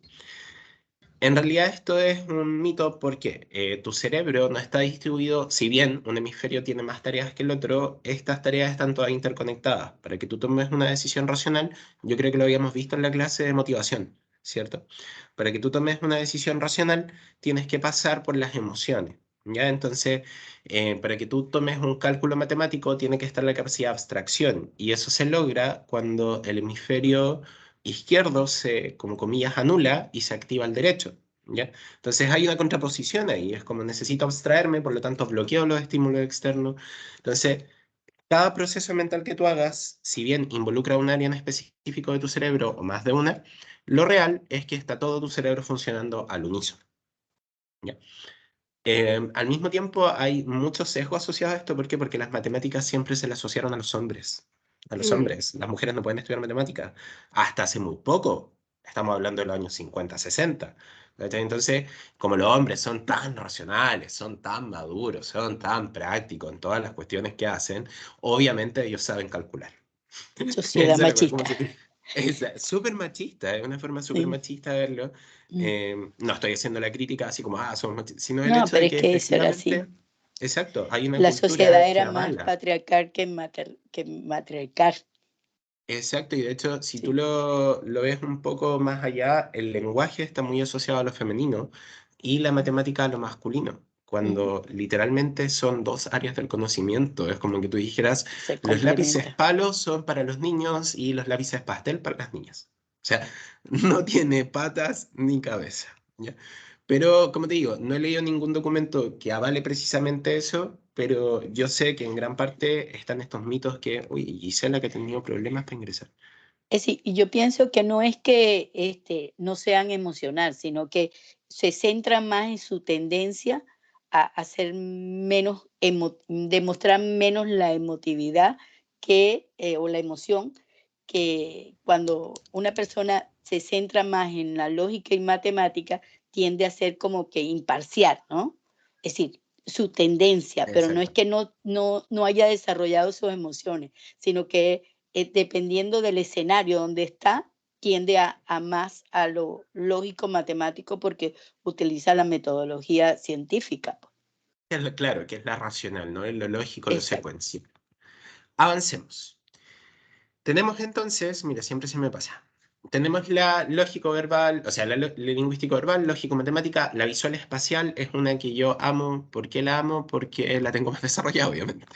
En realidad esto es un mito porque tu cerebro no está distribuido, si bien un hemisferio tiene más tareas que el otro, estas tareas están todas interconectadas. Para que tú tomes una decisión racional, yo creo que lo habíamos visto en la clase de motivación, ¿cierto? Para que tú tomes una decisión racional, tienes que pasar por las emociones, ¿ya? Entonces, para que tú tomes un cálculo matemático, tiene que estar la capacidad de abstracción, y eso se logra cuando el hemisferio izquierdo se, como comillas, anula y se activa el derecho, ¿ya? Entonces hay una contraposición ahí, es como necesito abstraerme, por lo tanto bloqueo los estímulos externos. Entonces, cada proceso mental que tú hagas, si bien involucra un área en específico de tu cerebro o más de una, lo real es que está todo tu cerebro funcionando al unísono, ¿ya? Al mismo tiempo hay muchos sesgos asociados a esto. ¿Por qué? Porque las matemáticas siempre se le asociaron a los hombres. A los Mm. hombres. Las mujeres no pueden estudiar matemáticas. Hasta hace muy poco. Estamos hablando de los años 50, 60. ¿Cachai? Entonces, como los hombres son tan racionales, son tan maduros, son tan prácticos en todas las cuestiones que hacen, obviamente ellos saben calcular. Sociedad Esa es la cosa, machista. como es súper machista, es una forma súper Sí. machista de verlo. Mm. No estoy haciendo la crítica así como, somos machistas, sino el No, hecho pero de es que que eso era así. efectivamente, exacto, hay una La sociedad cultura que era más avala. patriarcal que matriarcal. Exacto, y de hecho, si tú Sí. lo ves un poco más allá, el lenguaje está muy asociado a lo femenino y la matemática a lo masculino, Ujú. cuando literalmente son dos áreas del conocimiento. Es como que tú dijeras, Se los lápices complementa. palos son para los niños y los lápices pastel para las niñas. O sea, no tiene patas ni cabeza, ¿ya? Pero, como te digo, no he leído ningún documento que avale precisamente eso, pero yo sé que en gran parte están estos mitos que, uy, Gisela que ha tenido problemas para ingresar. Es decir, y yo pienso que no es que no sean emocional, sino que se centran más en su tendencia a ser menos, demostrar menos la emotividad o la emoción, que cuando una persona se centra más en la lógica y matemática, tiende a ser como que imparcial, ¿no? Es decir, su tendencia, pero no es Exacto. que no haya desarrollado sus emociones, sino que dependiendo del escenario donde está, tiende a más a lo lógico matemático porque utiliza la metodología científica. Claro, que es la racional, ¿no? Es lo lógico, lo Exacto. secuencial. Avancemos. Tenemos entonces, mira, siempre se me pasa. Tenemos la lógico-verbal, o sea, la lingüístico-verbal, lógico-matemática. La visual-espacial es una que yo amo. ¿Por qué la amo? Porque la tengo más desarrollada, obviamente.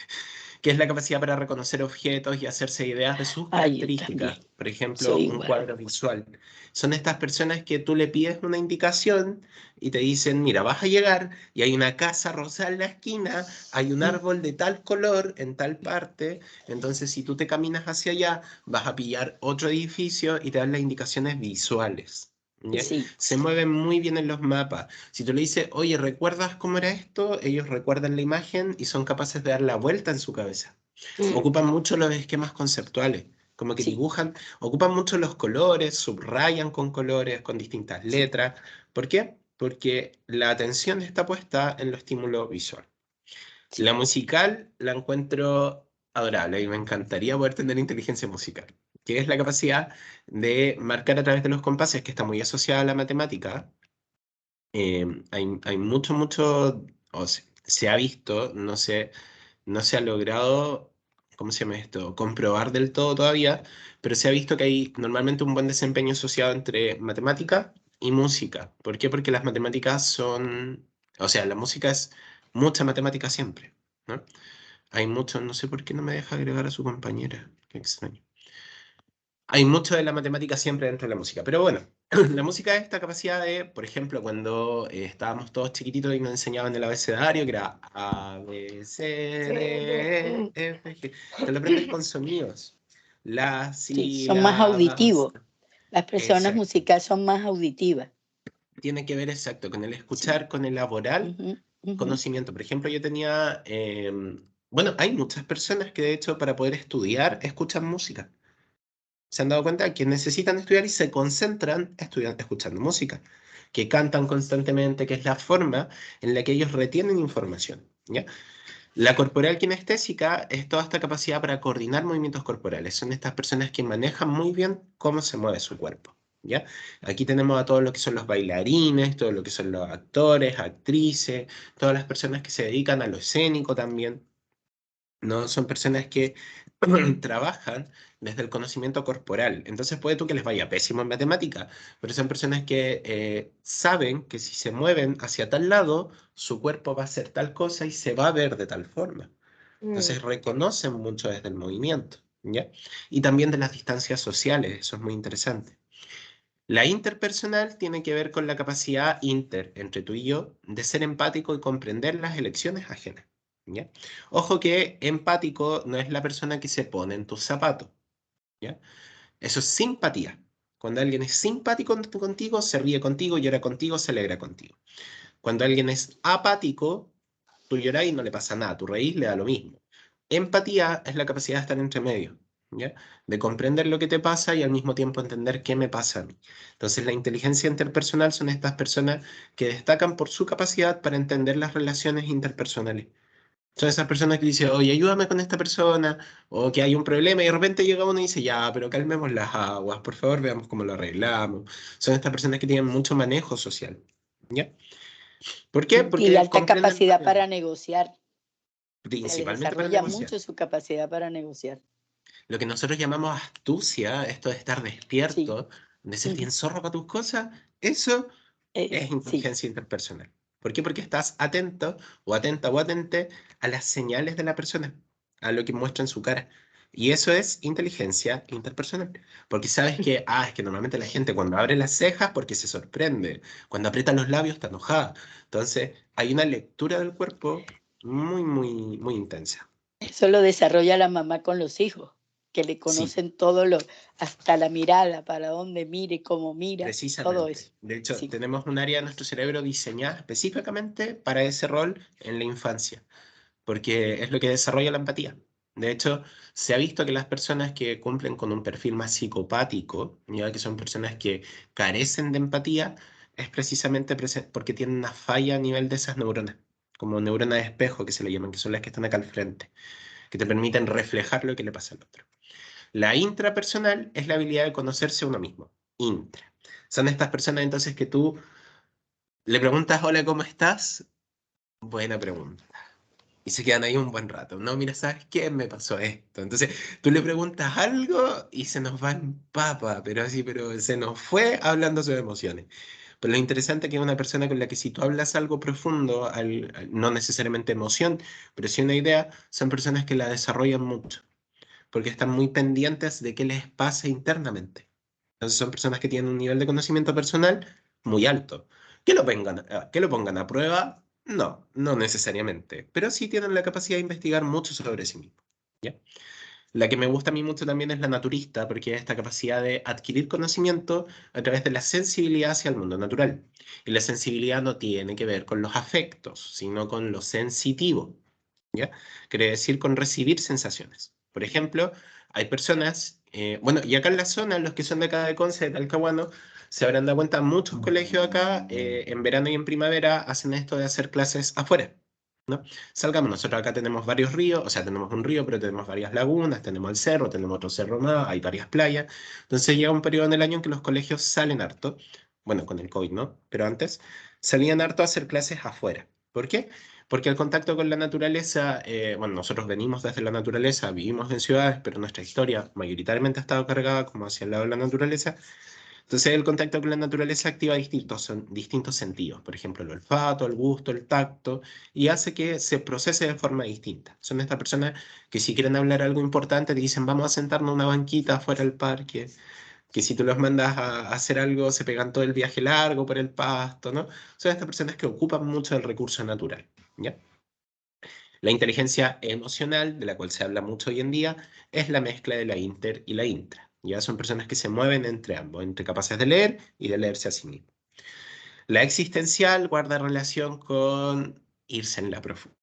que es la capacidad para reconocer objetos y hacerse ideas de sus Ah, yo características. también. Por ejemplo, Soy un igual. cuadro visual. Son estas personas que tú le pides una indicación y te dicen, mira, vas a llegar y hay una casa rosada en la esquina, hay un árbol de tal color en tal parte, entonces si tú te caminas hacia allá, vas a pillar otro edificio y te dan las indicaciones visuales. ¿Ya? Sí, Se mueven muy bien en los mapas. Si tú le dices, oye, ¿recuerdas cómo era esto? Ellos recuerdan la imagen y son capaces de dar la vuelta en su cabeza. Mm. Ocupan mucho los esquemas conceptuales, como que sí, dibujan, ocupan mucho los colores, subrayan con colores, con distintas sí. letras. ¿Por qué? Porque la atención está puesta en lo estímulo visual. Sí. La musical la encuentro adorable y me encantaría poder tener inteligencia musical, que es la capacidad de marcar a través de los compases, que está muy asociada a la matemática. Hay mucho, se ha visto, no se ha logrado, ¿cómo se llama esto? Comprobar del todo todavía, pero se ha visto que hay normalmente un buen desempeño asociado entre matemática y música. ¿Por qué? Porque las matemáticas son, o sea, la música es mucha matemática siempre, ¿no? Hay mucho, no sé por qué no me deja agregar a su compañera, qué extraño. Hay mucho de la matemática siempre dentro de la música, pero bueno, la música es esta capacidad de, por ejemplo, cuando estábamos todos chiquititos y nos enseñaban el abecedario, que era A, B, C, D, E, F, G. Te lo aprendes con sonidos. Las Sí, son más sílabas. auditivos. Las personas Exacto. musicales son más auditivas. Tiene que ver exacto con el Sí. escuchar, con el elaborar Ujú, ujú. conocimiento. Por ejemplo, yo tenía, bueno, hay muchas personas que de hecho para poder estudiar escuchan música. Se han dado cuenta que necesitan estudiar y se concentran escuchando música, que cantan constantemente, que es la forma en la que ellos retienen información, ¿ya? La corporal kinestésica es toda esta capacidad para coordinar movimientos corporales. Son estas personas que manejan muy bien cómo se mueve su cuerpo, ¿ya? Aquí tenemos a todos lo que son los bailarines, todo lo que son los actores, actrices, todas las personas que se dedican a lo escénico también, ¿no? Son personas que trabajan desde el conocimiento corporal. Entonces puede tú que les vaya pésimo en matemática, pero son personas que saben que si se mueven hacia tal lado, su cuerpo va a hacer tal cosa y se va a ver de tal forma. Entonces reconocen mucho desde el movimiento, ¿ya? Y también de las distancias sociales, eso es muy interesante. La interpersonal tiene que ver con la capacidad entre tú y yo de ser empático y comprender las elecciones ajenas, ¿ya? Ojo que empático no es la persona que se pone en tus zapatos, ¿ya? Eso es simpatía. Cuando alguien es simpático contigo, se ríe contigo, llora contigo, se alegra contigo. Cuando alguien es apático, tú lloras y no le pasa nada, tú reís, le da lo mismo. Empatía es la capacidad de estar entre medio, ¿ya? De comprender lo que te pasa y al mismo tiempo entender qué me pasa a mí. Entonces, la inteligencia interpersonal son estas personas que destacan por su capacidad para entender las relaciones interpersonales. Son esas personas que dicen, oye, ayúdame con esta persona, o que hay un problema, y de repente llega uno y dice, ya, pero calmemos las aguas, por favor, veamos cómo lo arreglamos. Son estas personas que tienen mucho manejo social, ¿ya? ¿Por qué? Y Porque alta comprenden capacidad rápido, para negociar. Se les principalmente para desarrolla negociar. mucho su capacidad para negociar. Lo que nosotros llamamos astucia, esto de estar Sí. despierto, de ser Ujú. bien zorro para tus cosas, eso es Sí. inteligencia interpersonal. ¿Por qué? Porque estás atento o atenta o atente a las señales de la persona, a lo que muestra en su cara. Y eso es inteligencia interpersonal. Porque sabes que, es que normalmente la gente cuando abre las cejas porque se sorprende, cuando aprieta los labios está enojada. Entonces, hay una lectura del cuerpo muy intensa. Eso lo desarrolla la mamá con los hijos, que le Sí, conocen todo hasta la mirada, para dónde mire, cómo mira, todo precisamente. eso. De hecho, Sí. tenemos un área de nuestro cerebro diseñada específicamente para ese rol en la infancia, porque es lo que desarrolla la empatía. De hecho, se ha visto que las personas que cumplen con un perfil más psicopático, ya que son personas que carecen de empatía, es precisamente porque tienen una falla a nivel de esas neuronas, como neuronas de espejo que se le llaman, que son las que están acá al frente, que te permiten reflejar lo que le pasa al otro. La intrapersonal es la habilidad de conocerse a uno mismo. Intra. Son estas personas entonces que tú le preguntas, hola, ¿cómo estás? Buena pregunta. Y se quedan ahí un buen rato. No, mira, ¿sabes qué? Me pasó esto. Entonces, tú le preguntas algo y se nos va en papa, pero así, pero se nos fue hablando sus emociones. Pero lo interesante es que es una persona con la que si tú hablas algo profundo, no necesariamente emoción, pero sí una idea, son personas que la desarrollan mucho, porque están muy pendientes de qué les pasa internamente. Entonces son personas que tienen un nivel de conocimiento personal muy alto. Que lo pongan a prueba, no, no necesariamente, pero sí tienen la capacidad de investigar mucho sobre sí mismos. ¿Ya? La que me gusta a mí mucho también es la naturista, porque es esta capacidad de adquirir conocimiento a través de la sensibilidad hacia el mundo natural. Y la sensibilidad no tiene que ver con los afectos, sino con lo sensitivo. ¿Ya? Quiere decir con recibir sensaciones. Por ejemplo, hay personas, bueno, y acá en la zona, los que son de acá de Conce, de Talcahuano, se habrán dado cuenta, muchos colegios acá, en verano y en primavera, hacen esto de hacer clases afuera, ¿no? Salgamos, nosotros acá tenemos varios ríos, o sea, tenemos un río, pero tenemos varias lagunas, tenemos el cerro, tenemos otro cerro más, hay varias playas. Entonces llega un periodo en el año en que los colegios salen harto, bueno, con el COVID, ¿no? Pero antes salían harto a hacer clases afuera. ¿Por qué? Porque el contacto con la naturaleza, bueno, nosotros venimos desde la naturaleza, vivimos en ciudades, pero nuestra historia mayoritariamente ha estado cargada como hacia el lado de la naturaleza. Entonces el contacto con la naturaleza activa distintos sentidos, por ejemplo, el olfato, el gusto, el tacto, y hace que se procese de forma distinta. Son estas personas que si quieren hablar algo importante te dicen vamos a sentarnos en una banquita afuera del parque, que si tú los mandas a hacer algo se pegan todo el viaje largo por el pasto, ¿no? Son estas personas que ocupan mucho el recurso natural, ¿ya? La inteligencia emocional, de la cual se habla mucho hoy en día, es la mezcla de la inter y la intra. Ya son personas que se mueven entre ambos, entre capaces de leer y de leerse a sí mismos. La existencial guarda relación con irse en la profundidad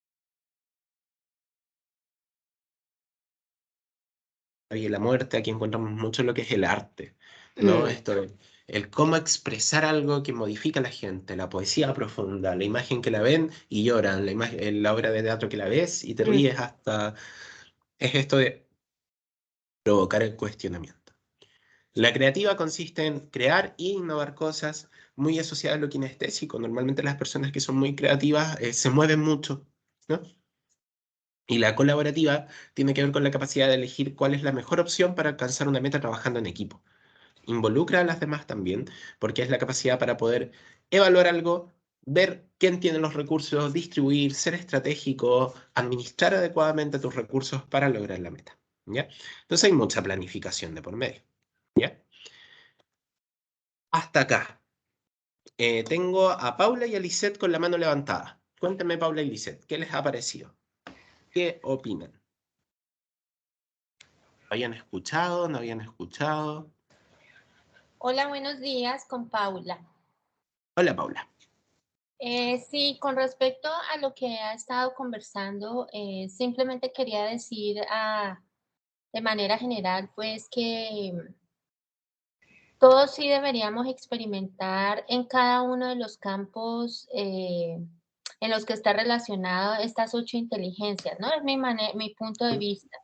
y la muerte. Aquí encontramos mucho lo que es el arte, ¿no? Esto, el cómo expresar algo que modifica a la gente, la poesía profunda, la imagen que la ven y lloran, la obra de teatro que la ves y te ríes hasta... Es esto de provocar el cuestionamiento. La creativa consiste en crear e innovar cosas muy asociadas a lo kinestésico. Normalmente las personas que son muy creativas se mueven mucho, ¿no? Y la colaborativa tiene que ver con la capacidad de elegir cuál es la mejor opción para alcanzar una meta trabajando en equipo. Involucra a las demás también, porque es la capacidad para poder evaluar algo, ver quién tiene los recursos, distribuir, ser estratégico, administrar adecuadamente tus recursos para lograr la meta, ¿ya? Entonces hay mucha planificación de por medio, ¿ya? Hasta acá. Tengo a Paula y a Lisette con la mano levantada. Cuéntenme, Paula y Lisette, ¿qué les ha parecido? ¿Qué opinan? ¿Habían escuchado? ¿No habían escuchado? Hola, buenos días, con Paula. Hola, Paula. Sí, con respecto a lo que ha estado conversando, simplemente quería decir de manera general, pues que todos sí deberíamos experimentar en cada uno de los campos en los que está relacionado estas 8 inteligencias, ¿no? Es mi punto de vista.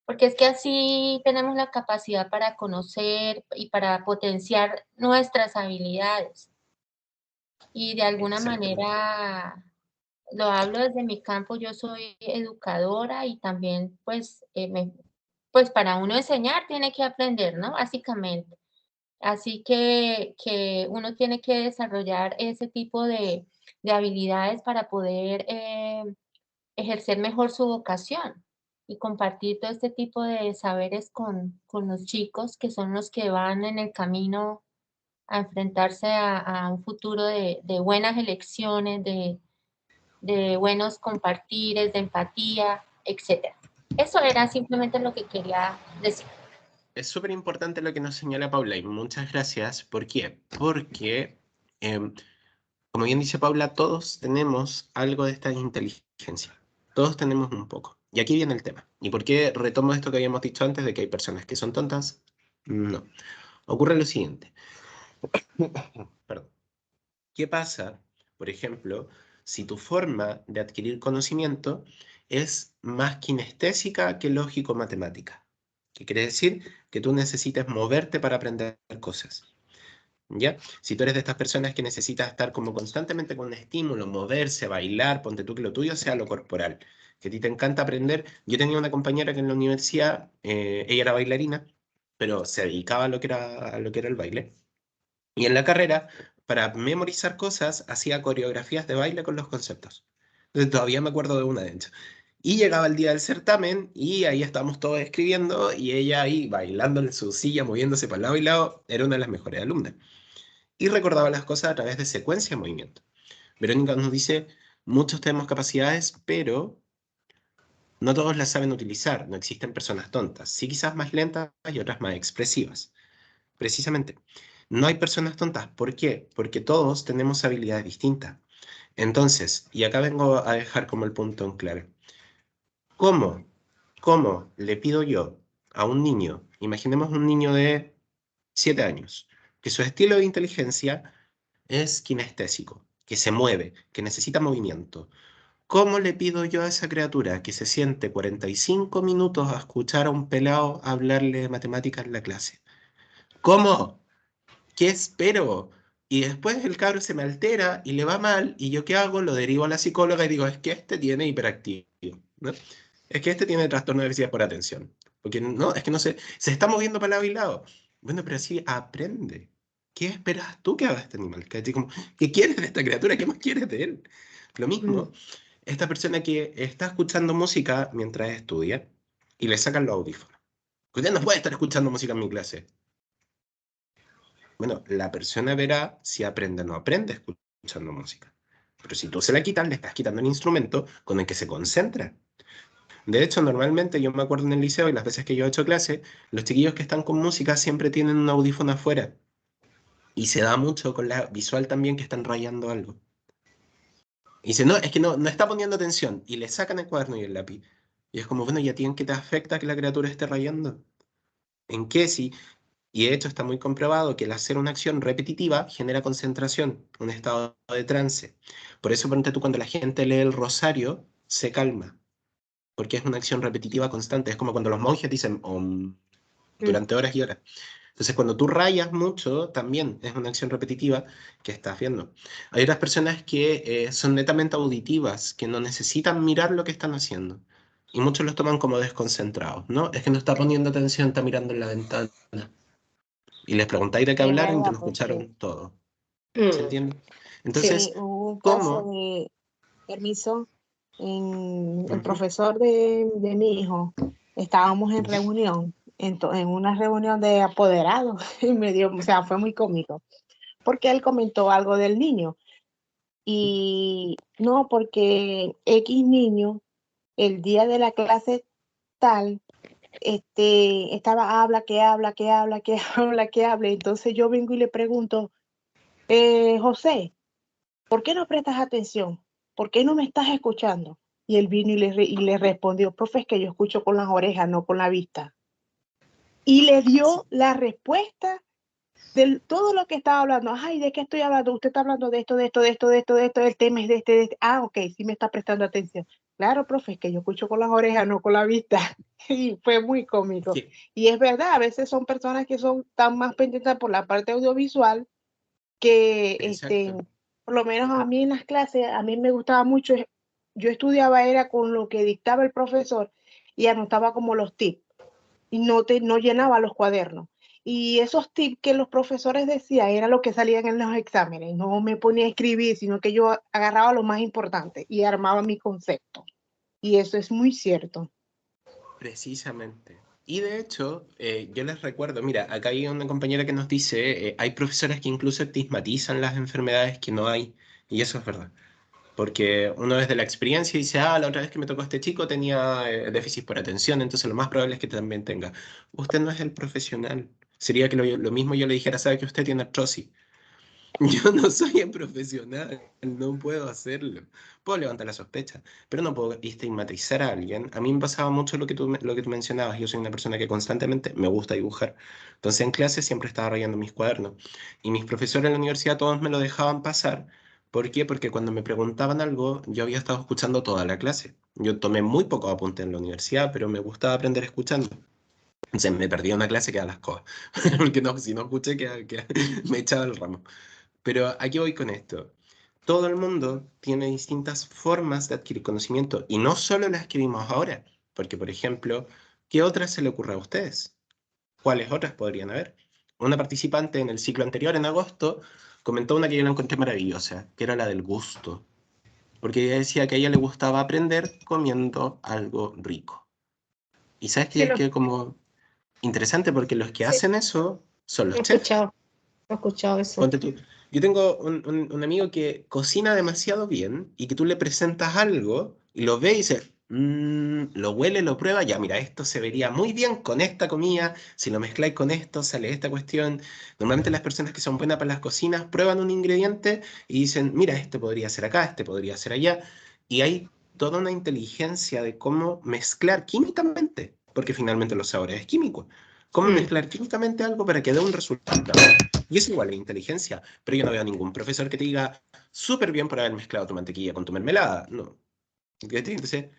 Porque es que así tenemos la capacidad para conocer y para potenciar nuestras habilidades. Y de alguna manera, lo hablo desde mi campo, yo soy educadora y también, pues, pues para uno enseñar tiene que aprender, ¿no? Básicamente. Así que uno tiene que desarrollar ese tipo de habilidades para poder ejercer mejor su vocación y compartir todo este tipo de saberes con los chicos que son los que van en el camino a enfrentarse a un futuro de buenas elecciones, de buenos compartires, de empatía, etcétera. Eso era simplemente lo que quería decir. Es súper importante lo que nos señala Paula y muchas gracias. ¿Por qué? Porque, como bien dice Paula, todos tenemos algo de esta inteligencia. Todos tenemos un poco. Y aquí viene el tema. ¿Y por qué retomo esto que habíamos dicho antes de que hay personas que son tontas? No. Ocurre lo siguiente. Perdón. ¿Qué pasa, por ejemplo, si tu forma de adquirir conocimiento es más kinestésica que lógico-matemática? ¿Qué quiere decir? Que tú necesitas moverte para aprender cosas. ¿Ya? Si tú eres de estas personas que necesitas estar como constantemente con un estímulo, moverse, bailar, ponte tú que lo tuyo sea lo corporal, que a ti te encanta aprender. Yo tenía una compañera que en la universidad, ella era bailarina, pero se dedicaba a lo que era el baile. Y en la carrera para memorizar cosas, hacía coreografías de baile con los conceptos. Entonces, todavía me acuerdo de una, de hecho. Y llegaba el día del certamen y ahí estábamos todos escribiendo y ella ahí bailando en su silla, moviéndose para lado y lado, era una de las mejores alumnas. Y recordaba las cosas a través de secuencia de movimiento. Verónica nos dice, muchos tenemos capacidades, pero no todos las saben utilizar. No existen personas tontas. Sí, quizás más lentas y otras más expresivas. Precisamente, no hay personas tontas. ¿Por qué? Porque todos tenemos habilidades distintas. Entonces, y acá vengo a dejar como el punto en clave. ¿Cómo le pido yo a un niño, imaginemos un niño de 7 años, que su estilo de inteligencia es kinestésico, que se mueve, que necesita movimiento? ¿Cómo le pido yo a esa criatura que se siente 45 minutos a escuchar a un pelado hablarle de matemáticas en la clase? ¿Cómo? ¿Qué espero? Y después el cabro se me altera y le va mal, y yo ¿qué hago? Lo derivo a la psicóloga y digo, es que este tiene hiperactivo, ¿no? Es que este tiene trastorno de déficit por atención. Porque no, es que no se está moviendo para lado y lado. Bueno, pero así aprende. ¿Qué esperas tú que haga este animal? ¿Qué quieres de esta criatura? ¿Qué más quieres de él? Lo mismo, esta persona que está escuchando música mientras estudia y le sacan los audífonos. Usted no puede estar escuchando música en mi clase. Bueno, la persona verá si aprende o no aprende escuchando música. Pero si tú se la quitas, le estás quitando el instrumento con el que se concentra. De hecho, normalmente yo me acuerdo en el liceo y las veces que yo he hecho clase, los chiquillos que están con música siempre tienen un audífono afuera. Y se da mucho con la visual también, que están rayando algo. Y dice, no, es que no está poniendo atención. Y le sacan el cuaderno y el lápiz. Y es como, bueno, ¿y a ti en qué te afecta que la criatura esté rayando? ¿En qué sí? Y de hecho está muy comprobado que el hacer una acción repetitiva genera concentración, un estado de trance. Por eso, ponte tú, cuando la gente lee el rosario, se calma, porque es una acción repetitiva constante. Es como cuando los monjes dicen Om durante horas y horas. Entonces, cuando tú rayas mucho, también es una acción repetitiva que estás viendo. Hay otras personas que son netamente auditivas, que no necesitan mirar lo que están haciendo. Y muchos los toman como desconcentrados, ¿no? Es que no está poniendo atención, está mirando en la ventana. Y les preguntáis de qué Es hablaron y te verdad, lo porque escucharon todo. ¿Se Mm, entiende? sí. Entonces, hubo un caso ¿cómo? de permiso en el Ujú, profesor de mi hijo. Estábamos en ujú. reunión, en una reunión de apoderados, y me dio, o sea, fue muy cómico, porque él comentó algo del niño. Y no, porque X niño, el día de la clase tal, estaba habla, que habla, que habla, que habla, que habla. Entonces yo vengo y le pregunto, José, ¿por qué no prestas atención? ¿Por qué no me estás escuchando? Y él vino y le respondió, profe, es que yo escucho con las orejas, no con la vista. Y le Sí, dio la respuesta de todo lo que estaba hablando. Ay, ¿de qué estoy hablando? Usted está hablando de esto, de esto, de esto, de esto, de esto, el tema es de este, de este. Ah, ok, sí me está prestando atención. Claro, profe, es que yo escucho con las orejas, no con la vista. Y fue muy cómico. sí, Y es verdad, a veces son personas que son tan más pendientes por la parte audiovisual que, exacto. por lo menos a mí en las clases, a mí me gustaba mucho, yo estudiaba era con lo que dictaba el profesor y anotaba como los tips y no llenaba los cuadernos. Y esos tips que los profesores decían era lo que salían en los exámenes. No me ponía a escribir, sino que yo agarraba lo más importante y armaba mi concepto. Y eso es muy cierto. Precisamente. Y de hecho, yo les recuerdo, mira, acá hay una compañera que nos dice, hay profesores que incluso estigmatizan las enfermedades que no hay, y eso es verdad. Porque uno desde la experiencia dice, ah, la otra vez que me tocó este chico tenía déficit por atención, entonces lo más probable es que también tenga. Usted no es el profesional. Sería que lo mismo yo le dijera, sabe que usted tiene artrosis. Yo no soy el profesional, no puedo hacerlo. Puedo levantar la sospecha, pero no puedo estigmatizar a alguien. A mí me pasaba mucho lo que tú mencionabas. Yo soy una persona que constantemente me gusta dibujar. Entonces en clase siempre estaba rayando mis cuadernos. Y mis profesores en la universidad todos me lo dejaban pasar. ¿Por qué? Porque cuando me preguntaban algo, yo había estado escuchando toda la clase. Yo tomé muy poco apunte en la universidad, pero me gustaba aprender escuchando. Entonces me perdía una clase que a las cosas. Porque no, si no escuché, me echaba el ramo. Pero aquí voy con esto. Todo el mundo tiene distintas formas de adquirir conocimiento y no solo las que vimos ahora, porque por ejemplo, ¿qué otras se le ocurre a ustedes? ¿Cuáles otras podrían haber? una participante en el ciclo anterior, en agosto, comentó una que yo la encontré maravillosa, que era la del gusto. Porque ella decía que a ella le gustaba aprender comiendo algo rico. Y sabes Sí, que como interesante, porque los que sí, hacen eso son lo los he chefs. escuchado, lo he escuchado eso. Ponte tú. Yo tengo un amigo que cocina demasiado bien y que tú le presentas algo y lo ve y dice, lo huele, lo prueba, ya mira, esto se vería muy bien con esta comida, si lo mezcláis con esto sale esta cuestión. Normalmente las personas que son buenas para las cocinas prueban un ingrediente y dicen, mira, este podría ser acá, este podría ser allá. Y hay toda una inteligencia de cómo mezclar químicamente, porque finalmente los sabores es químico. Cómo mezclar químicamente algo para que dé un resultado. Y es igual a inteligencia, pero yo no veo a ningún profesor que te diga súper bien por haber mezclado tu mantequilla con tu mermelada. No. Entonces,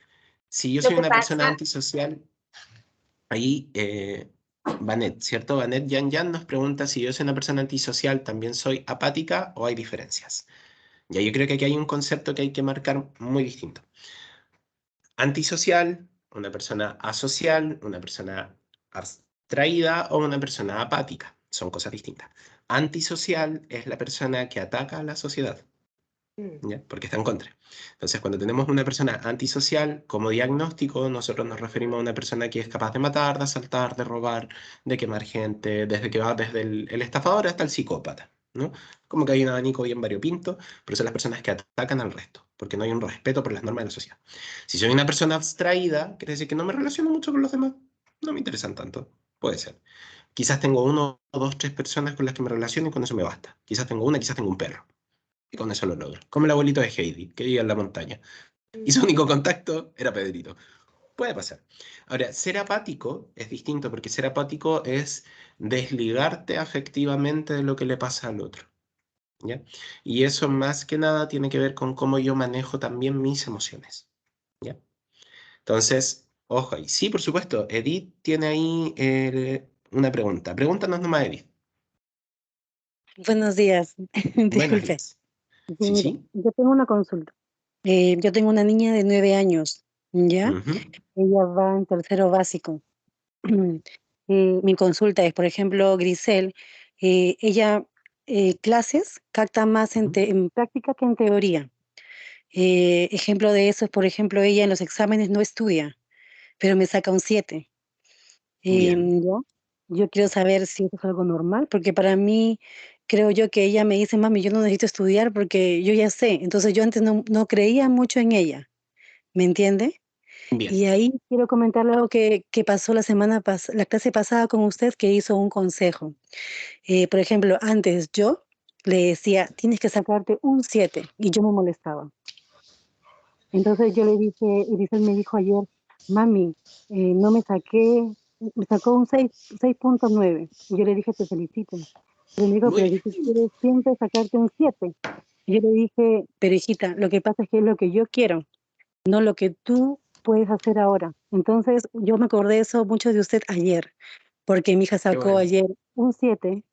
si yo Lo soy que una persona pasa, antisocial, ahí Vanet, ¿cierto? Vanet Yan Yan nos pregunta si yo soy una persona antisocial, ¿también soy apática o hay diferencias? Ya, yo creo que aquí hay un concepto que hay que marcar muy distinto. Antisocial, una persona asocial, una persona abstraída o una persona apática. Son cosas distintas. Antisocial es la persona que ataca a la sociedad, ¿ya? Porque está en contra. Entonces, cuando tenemos una persona antisocial, como diagnóstico, nosotros nos referimos a una persona que es capaz de matar, de asaltar, de robar, de quemar gente, desde que va desde el estafador hasta el psicópata, ¿no? Como que hay un abanico bien variopinto, pero son las personas que atacan al resto, porque no hay un respeto por las normas de la sociedad. Si soy una persona abstraída, quiere decir que no me relaciono mucho con los demás, no me interesan tanto, puede ser. Quizás tengo uno, dos, tres personas con las que me relaciono y con eso me basta. Quizás tengo una, quizás tengo un perro. Y con eso lo logro. Como el abuelito de Heidi, que vivía en la montaña. Y su único contacto era Pedrito. Puede pasar. Ahora, ser apático es distinto, porque ser apático es desligarte afectivamente de lo que le pasa al otro, ¿ya? Y eso más que nada tiene que ver con cómo yo manejo también mis emociones, ¿ya? Entonces, ojo ahí. Sí, por supuesto, Edith tiene ahí una pregunta. Pregúntanos nomás, Edith. Buenos días, Buenos disculpe. días. Sí, Sí, mire, sí. yo tengo una consulta. Yo tengo una niña de 9 años, ¿ya? Ujú. Ella va en tercero básico. Mi consulta es, por ejemplo, Grisel, ella clases capta más Ujú. en práctica que en teoría. Ejemplo de eso es, por ejemplo, ella en los exámenes no estudia, pero me saca un 7. Bien. ¿Ya? Yo quiero saber si eso es algo normal, porque para mí, creo yo que ella me dice, mami, yo no necesito estudiar porque yo ya sé. Entonces yo antes no creía mucho en ella, ¿me entiende? Bien. Y ahí quiero comentarle algo que pasó la clase pasada con usted, que hizo un consejo. Por ejemplo, antes yo le decía, tienes que sacarte un 7 y yo me molestaba. Entonces yo le dije, y Giselle me dijo ayer, mami, no me saqué, me sacó un 6.9. Y yo le dije, te felicito. Pero me dijo, Muy pero bien. si tú quieres siempre sacarte un 7. Y yo le dije, pero hijita, lo que pasa es que es lo que yo quiero, no lo que tú puedes hacer ahora. Entonces yo me acordé eso mucho de usted ayer, porque mi hija Qué sacó bueno. ayer un 7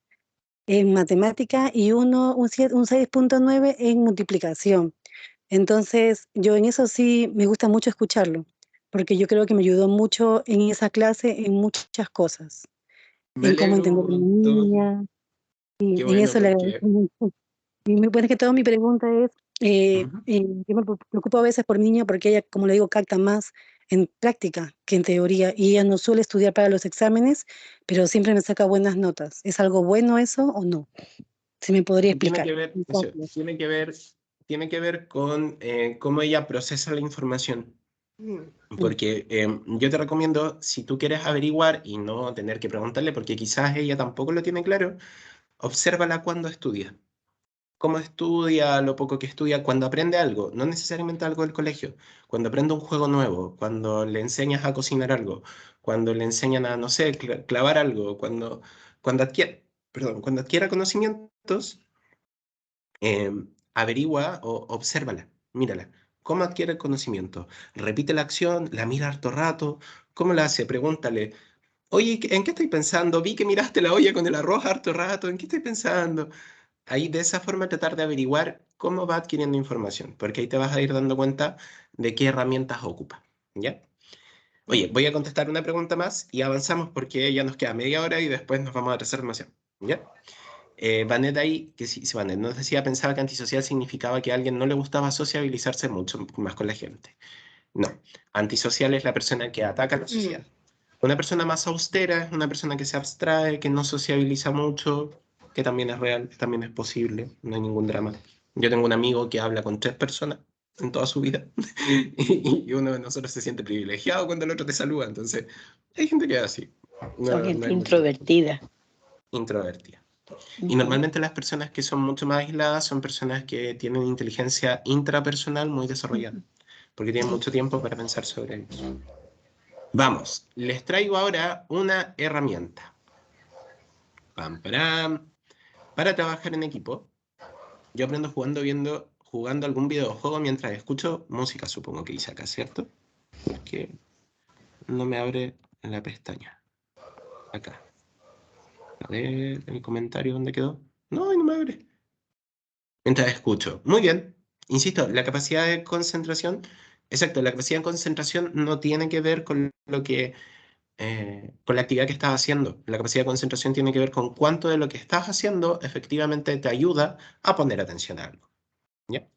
en matemática y un 6.9 en multiplicación. Entonces, yo en eso sí me gusta mucho escucharlo, porque yo creo que me ayudó mucho en esa clase en muchas cosas, Me en cómo alegro un entender a mi montón. niña, y Qué en bueno eso le agradezco porque... mucho. Y bueno, es que toda mi pregunta es, Ujú. yo me preocupo a veces por mi niña porque ella, como le digo, capta más en práctica que en teoría, y ella no suele estudiar para los exámenes, pero siempre me saca buenas notas. ¿Es algo bueno eso o no? Si me podría Tiene que explicar. ver, eso, Gracias. tiene que ver con cómo ella procesa la información. Mm. Porque yo te recomiendo, si tú quieres averiguar y no tener que preguntarle, porque quizás ella tampoco lo tiene claro, obsérvala cuando estudia. Cómo estudia, lo poco que estudia, cuando aprende algo, no necesariamente algo del colegio, cuando aprende un juego nuevo, cuando le enseñas a cocinar algo, cuando le enseñan a, no sé, clavar algo, cuando adquiere, perdón, cuando adquiera conocimientos, averigua o obsérvala, mírala. ¿Cómo adquiere el conocimiento? Repite la acción, la mira harto rato. ¿Cómo la hace? Pregúntale. Oye, ¿en qué estoy pensando? Vi que miraste la olla con el arroz harto rato. ¿En qué estoy pensando? Ahí de esa forma tratar de averiguar cómo va adquiriendo información, porque ahí te vas a ir dando cuenta de qué herramientas ocupa. ¿Ya? Oye, voy a contestar una pregunta más y avanzamos porque ya nos queda media hora y después nos vamos a atrasar demasiado. ¿Ya? Vanet ahí, que sí, Vanet nos decía, pensaba que antisocial significaba que a alguien no le gustaba sociabilizarse mucho más con la gente. No, antisocial es la persona que ataca a la sociedad. Una persona más austera es una persona que se abstrae, que no sociabiliza mucho, que también es real, también es posible, no hay ningún drama. Yo tengo un amigo que habla con 3 personas en toda su vida y uno de nosotros se siente privilegiado cuando el otro te saluda, entonces hay gente que es así. No, Son no gente hay mucho. introvertida. Introvertida. Y Ujú. normalmente las personas que son mucho más aisladas son personas que tienen inteligencia intrapersonal muy desarrollada, porque tienen mucho tiempo para pensar sobre ellos. Vamos, les traigo ahora una herramienta. Pam, param. Para trabajar en equipo, yo aprendo jugando algún videojuego mientras escucho música, supongo que hice acá, ¿cierto? Porque no me abre la pestaña. Acá. A ver, el comentario, ¿dónde quedó? No, no me abre. Mientras escucho. Muy bien. Insisto, la capacidad de concentración, exacto, la capacidad de concentración no tiene que ver con lo que, con la actividad que estás haciendo. La capacidad de concentración tiene que ver con cuánto de lo que estás haciendo efectivamente te ayuda a poner atención a algo. ¿Ya?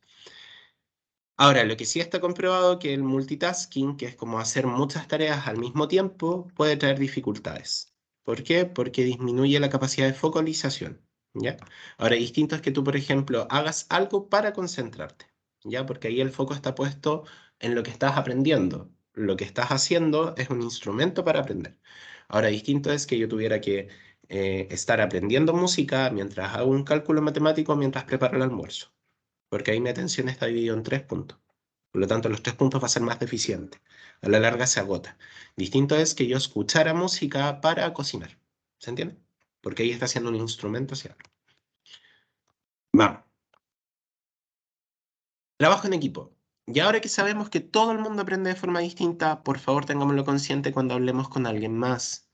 Ahora, lo que sí está comprobado que el multitasking, que es como hacer muchas tareas al mismo tiempo, puede traer dificultades. ¿Por qué? Porque disminuye la capacidad de focalización. ¿Ya? Ahora, distinto es que tú, por ejemplo, hagas algo para concentrarte, ¿ya? Porque ahí el foco está puesto en lo que estás aprendiendo. Lo que estás haciendo es un instrumento para aprender. Ahora, distinto es que yo tuviera que estar aprendiendo música mientras hago un cálculo matemático, mientras preparo el almuerzo, porque ahí mi atención está dividida en 3 puntos. Por lo tanto, los 3 puntos va a ser más deficiente. A la larga se agota. Distinto es que yo escuchara música para cocinar. ¿Se entiende? Porque ahí está siendo un instrumento hacia algo. Vamos. Trabajo en equipo. Y ahora que sabemos que todo el mundo aprende de forma distinta, por favor tengámoslo consciente cuando hablemos con alguien más.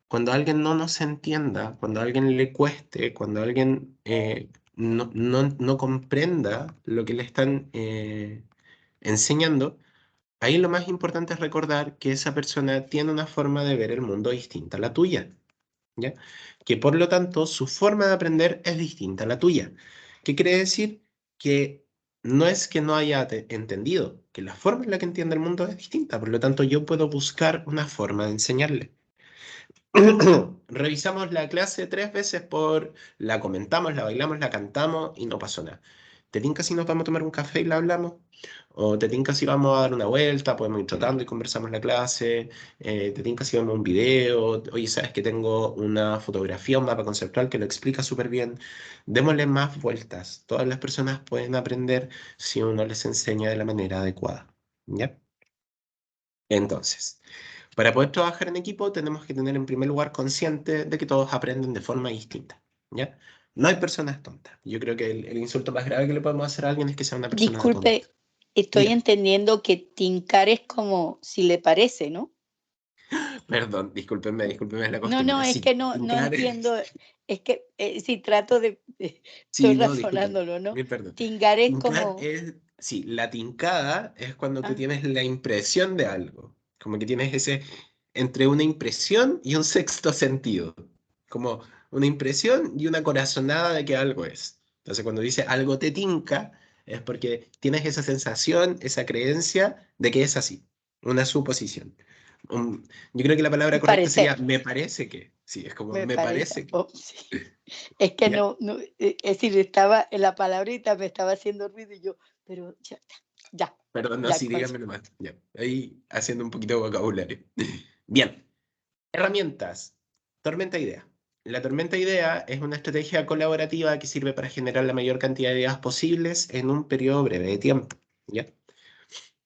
Cuando alguien no nos entienda, cuando a alguien le cueste, cuando alguien no comprenda lo que le están enseñando, ahí lo más importante es recordar que esa persona tiene una forma de ver el mundo distinta a la tuya, ¿ya? Que por lo tanto su forma de aprender es distinta a la tuya. ¿Qué quiere decir? Que no es que no haya entendido, que la forma en la que entiende el mundo es distinta, por lo tanto yo puedo buscar una forma de enseñarle. Revisamos la clase 3 veces la comentamos, la bailamos, la cantamos y no pasó nada. ¿Te tinca si nos vamos a tomar un café y la hablamos? ¿O te tinca si vamos a dar una vuelta, podemos ir tratando y conversamos la clase? ¿Te tinca si vemos un video? Oye, ¿sabes que tengo una fotografía, un mapa conceptual que lo explica súper bien? Démosle más vueltas. Todas las personas pueden aprender si uno les enseña de la manera adecuada. ¿Ya? Entonces, para poder trabajar en equipo tenemos que tener en primer lugar consciente de que todos aprenden de forma distinta, ¿ya? No hay personas tontas. Yo creo que el insulto más grave que le podemos hacer a alguien es que sea una persona tonta. Disculpe, estoy Diga. entendiendo que tincar es como si le parece, ¿no? Perdón, discúlpenme la No, costumbre. no, es Sí, que no tincar entiendo, es que si trato de, estoy Sí, no, discúlpenme. razonándolo, ¿no? Mil perdón. Tingar es Tincar como, es... Sí, la tincada es cuando tú ah, tienes la impresión de algo. Como que tienes ese... Entre una impresión y un sexto sentido. Como una impresión y una corazonada de que algo es. Entonces, cuando dice algo te tinca, es porque tienes esa sensación, esa creencia de que es así. Una suposición. Yo creo que la palabra un correcta sería parecer, me parece que. Sí, es como me me parece. parece que. Oh, sí. Es que ¿Ya? no, es decir, estaba en la palabrita, me estaba haciendo ruido y yo, pero ya, Perdón, no, ya, sí, díganme nomás. Ya, ahí haciendo un poquito de vocabulario. Bien, herramientas. Tormenta idea. La tormenta idea es una estrategia colaborativa que sirve para generar la mayor cantidad de ideas posibles en un periodo breve de tiempo. ¿Ya?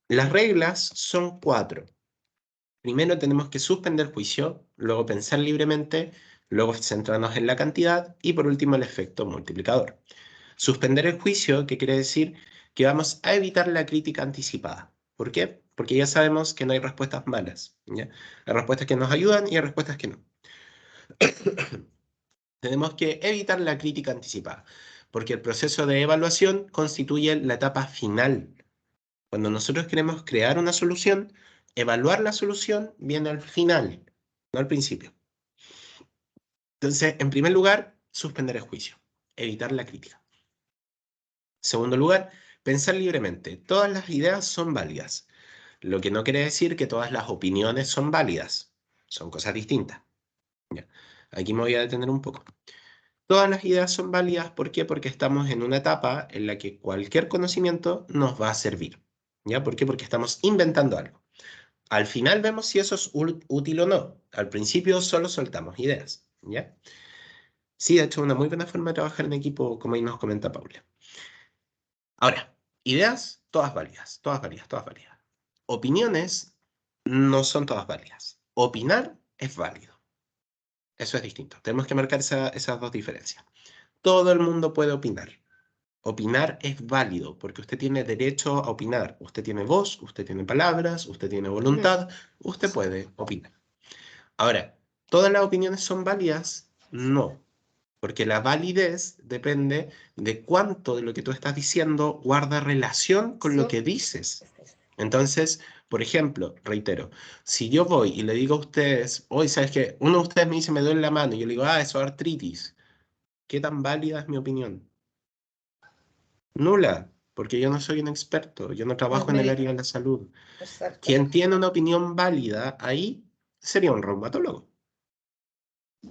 Las reglas son 4. Primero tenemos que suspender juicio, luego pensar libremente, luego centrarnos en la cantidad y por último el efecto multiplicador. Suspender el juicio, que quiere decir que vamos a evitar la crítica anticipada. ¿Por qué? Porque ya sabemos que no hay respuestas malas, ¿ya? Hay respuestas que nos ayudan y hay respuestas que no. Tenemos que evitar la crítica anticipada, porque el proceso de evaluación constituye la etapa final. Cuando nosotros queremos crear una solución, evaluar la solución viene al final, no al principio. Entonces, en primer lugar, suspender el juicio, evitar la crítica. Segundo lugar, pensar libremente. Todas las ideas son válidas, lo que no quiere decir que todas las opiniones son válidas. Son cosas distintas. Ya. Aquí me voy a detener un poco. Todas las ideas son válidas, ¿por qué? Porque estamos en una etapa en la que cualquier conocimiento nos va a servir. ¿Ya? ¿Por qué? Porque estamos inventando algo. Al final vemos si eso es útil o no. Al principio solo soltamos ideas. ¿Ya? Sí, de hecho, una muy buena forma de trabajar en equipo, como ahí nos comenta Paula. Ahora, ideas, todas válidas, todas válidas, todas válidas. Opiniones no son todas válidas. Opinar es válido. Eso es distinto. Tenemos que marcar esas dos diferencias. Todo el mundo puede opinar. Opinar es válido porque usted tiene derecho a opinar. Usted tiene voz, usted tiene palabras, usted tiene voluntad, usted puede opinar. Ahora, ¿todas las opiniones son válidas? No. Porque la validez depende de cuánto de lo que tú estás diciendo guarda relación con lo que dices. Entonces, por ejemplo, reitero, si yo voy y le digo a ustedes, hoy, ¿sabes qué? Uno de ustedes me dice, me duele la mano, y yo le digo, eso es artritis. ¿Qué tan válida es mi opinión? Nula, porque yo no soy un experto, yo no trabajo en el área de la salud. Quien tiene una opinión válida ahí sería un reumatólogo.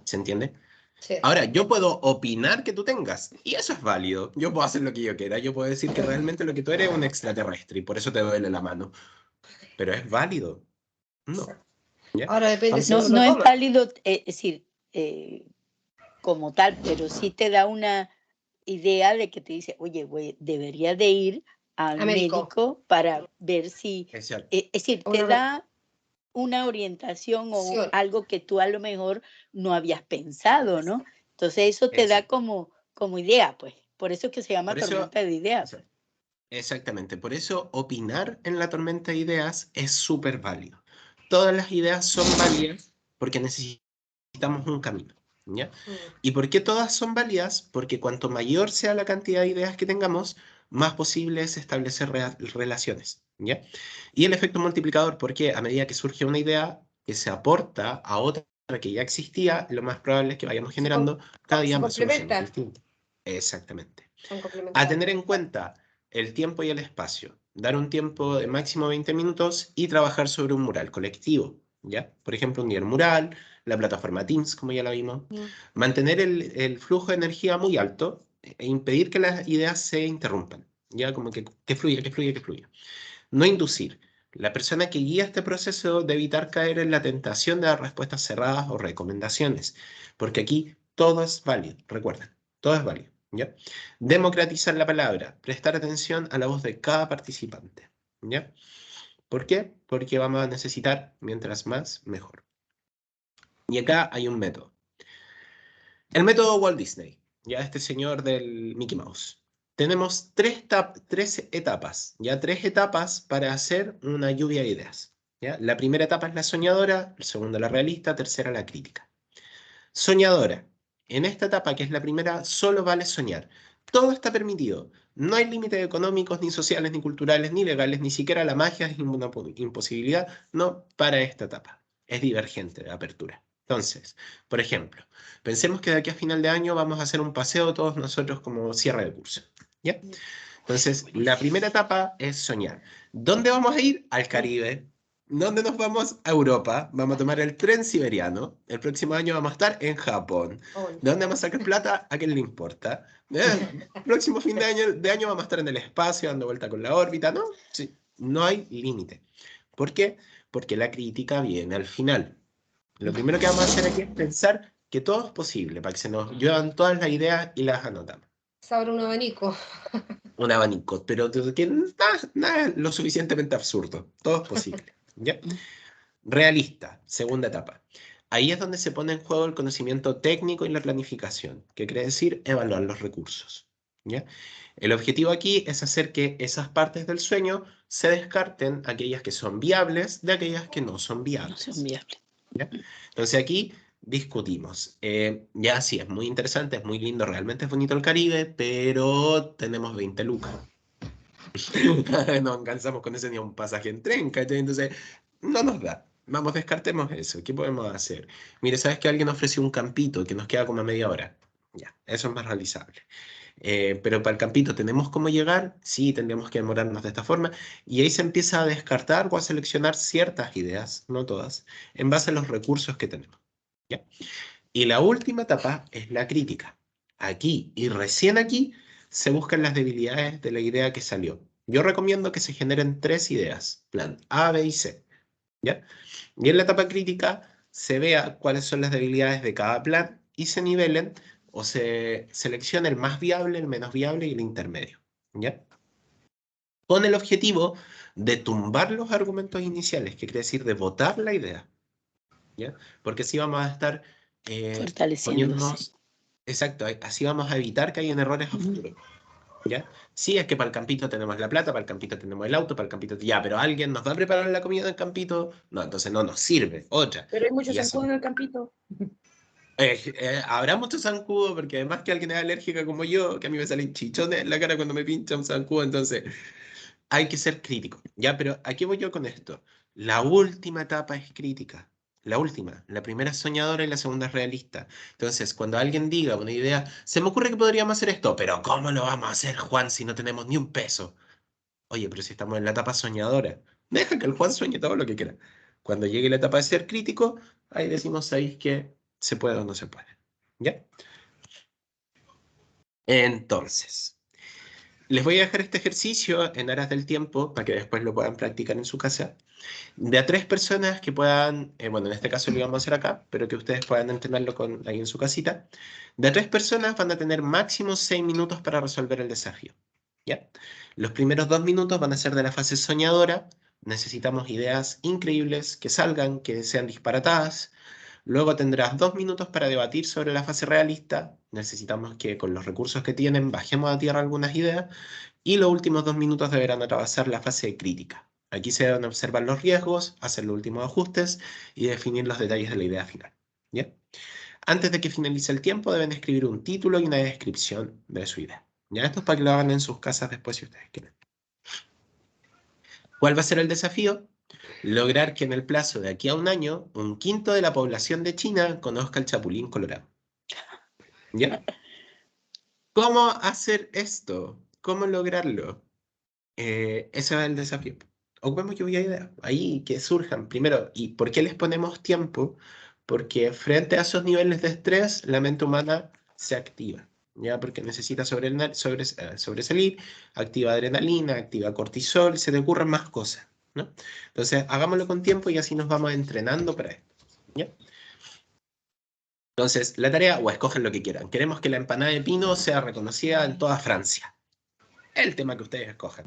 ¿Se entiende? Sí. Ahora, yo puedo opinar que tú tengas, y eso es válido. Yo puedo hacer lo que yo quiera, yo puedo decir que realmente lo que tú eres es un extraterrestre, y por eso te duele la mano. Pero ¿es válido? No. ¿Ya? Ahora depende si No, uno no lo es toma. válido, es decir, como tal, pero sí te da una idea de que te dice, oye, debería de ir al A médico. médico para ver si, Es cierto. es decir, te Una- da una orientación o Sí. algo que tú a lo mejor no habías pensado, ¿no? Entonces eso te da Exacto. como idea, pues. Por eso es que se llama Por eso- tormenta de ideas. Exactamente. Por eso opinar en la tormenta de ideas es súper válido. Todas las ideas son válidas porque necesitamos un camino. ¿Ya? ¿Y por qué todas son válidas? Porque cuanto mayor sea la cantidad de ideas que tengamos, más posible es establecer relaciones. ¿Ya? Y el efecto multiplicador, porque a medida que surge una idea que se aporta a otra que ya existía, lo más probable es que vayamos generando cada día se más soluciones complementan. distintas. Exactamente. Son A complementarios. tener en cuenta el tiempo y el espacio. Dar un tiempo de máximo 20 minutos y trabajar sobre un mural colectivo. ¿Ya? Por ejemplo, un día el mural, la plataforma Teams, como ya la vimos. Mantener el flujo de energía muy alto e impedir que las ideas se interrumpan. ¿Ya? Como que fluya, que fluya, que fluya. No inducir. La persona que guía este proceso debe evitar caer en la tentación de dar respuestas cerradas o recomendaciones, porque aquí todo es válido, recuerden, todo es válido. ¿Ya? Democratizar la palabra, prestar atención a la voz de cada participante. ¿Ya? ¿Por qué? Porque vamos a necesitar, mientras más, mejor. Y acá hay un método. El método Walt Disney, ya este señor del Mickey Mouse. Tenemos tres etapas, ya 3 etapas para hacer una lluvia de ideas. ¿Ya? La primera etapa es la soñadora, la segunda la realista, tercera la crítica. Soñadora. En esta etapa, que es la primera, solo vale soñar. Todo está permitido. No hay límites económicos, ni sociales, ni culturales, ni legales, ni siquiera la magia es una imposibilidad. No para esta etapa. Es divergente de apertura. Entonces, por ejemplo, pensemos que de aquí a final de año vamos a hacer un paseo todos nosotros como cierre de curso. ¿Ya? Entonces, la primera etapa es soñar. ¿Dónde vamos a ir? Al Caribe. ¿Dónde nos vamos? A Europa. Vamos a tomar el tren siberiano. El próximo año vamos a estar en Japón. ¿De dónde vamos a sacar plata? ¿A quién le importa? El próximo fin de año vamos a estar en el espacio, dando vuelta con la órbita. ¿No? Sí. No hay límite. ¿Por qué? Porque la crítica viene al final. Lo primero que vamos a hacer aquí es pensar que todo es posible, para que se nos lluevan todas las ideas y las anotamos. Se abre un abanico. Un abanico, pero que nada es lo suficientemente absurdo. Todo es posible. ¿Ya? Realista, segunda etapa. Ahí es donde se pone en juego el conocimiento técnico y la planificación, que quiere decir evaluar los recursos. ¿Ya? El objetivo aquí es hacer que esas partes del sueño se descarten, aquellas que son viables de aquellas que no son viables. No son viables. ¿Ya? Entonces aquí discutimos. Ya sí, es muy interesante, es muy lindo, realmente es bonito el Caribe, pero tenemos 20 lucas. No alcanzamos con ese ni a un pasaje en tren, ¿cachai? Entonces, no nos da. Vamos, descartemos eso. ¿Qué podemos hacer? Mire, ¿sabes que alguien ofreció un campito que nos queda como a media hora? Ya, eso es más realizable. Pero para el campito, ¿tenemos cómo llegar? Sí, tendríamos que demorarnos de esta forma. Y ahí se empieza a descartar o a seleccionar ciertas ideas, no todas, en base a los recursos que tenemos. ¿Ya? Y la última etapa es la crítica. Aquí y recién aquí se buscan las debilidades de la idea que salió. Yo recomiendo que se generen 3 ideas, plan A, B y C. ¿Ya? Y en la etapa crítica se vea cuáles son las debilidades de cada plan y se nivelen o se selecciona el más viable, el menos viable y el intermedio. ¿Ya? Con el objetivo de tumbar los argumentos iniciales, que quiere decir de votar la idea. ¿Ya? Porque así vamos a estar Fortaleciéndose. poniéndonos... Exacto, así vamos a evitar que hayan errores a futuro. ¿Ya? Sí, es que para el campito tenemos la plata, para el campito tenemos el auto, para el campito... Ya, pero ¿alguien nos va a preparar la comida del campito? No, entonces no nos sirve. Otra. Pero hay muchos Y eso- zancudos en el campito. habrá mucho zancudo, porque además que alguien es alérgica como yo, que a mí me salen chichones en la cara cuando me pincha un zancudo, entonces hay que ser crítico. Ya, pero aquí voy yo con esto. La última etapa es crítica. La última. La primera es soñadora y la segunda es realista. Entonces, cuando alguien diga una idea, se me ocurre que podríamos hacer esto, pero ¿cómo lo vamos a hacer, Juan, si no tenemos ni un peso? Oye, pero si estamos en la etapa soñadora, deja que el Juan sueñe todo lo que quiera. Cuando llegue la etapa de ser crítico, ahí decimos, ¿sabéis que se puede o no se puede? ¿Ya? Entonces, les voy a dejar este ejercicio en aras del tiempo para que después lo puedan practicar en su casa. De a 3 personas que puedan, bueno, en este caso lo íbamos a hacer acá, pero que ustedes puedan entrenarlo ahí en su casita. De a 3 personas van a tener máximo 6 minutos para resolver el desafío. ¿Ya? Los primeros 2 minutos van a ser de la fase soñadora. Necesitamos ideas increíbles que salgan, que sean disparatadas. Luego tendrás 2 minutos para debatir sobre la fase realista. Necesitamos que con los recursos que tienen bajemos a tierra algunas ideas. Y los últimos 2 minutos deberán atravesar la fase de crítica. Aquí se deben observar los riesgos, hacer los últimos ajustes y definir los detalles de la idea final. ¿Ya? Antes de que finalice el tiempo deben escribir un título y una descripción de su idea. ¿Ya? Esto es para que lo hagan en sus casas después si ustedes quieren. ¿Cuál va a ser el desafío? Lograr que en el plazo de aquí a un año, 1/5 de la población de China conozca el chapulín colorado. ¿Ya? ¿Cómo hacer esto? ¿Cómo lograrlo? Ese es el desafío. Ocupemos lluvia de ideas. Ahí que surjan. Primero, ¿y por qué les ponemos tiempo? Porque frente a esos niveles de estrés, la mente humana se activa. ¿Ya? Porque necesita sobresalir, activa adrenalina, activa cortisol, se te ocurren más cosas, ¿no? Entonces, hagámoslo con tiempo y así nos vamos entrenando para esto. ¿Ya? Entonces, la tarea, o escogen lo que quieran. Queremos que la empanada de pino sea reconocida en toda Francia. El tema que ustedes escojan.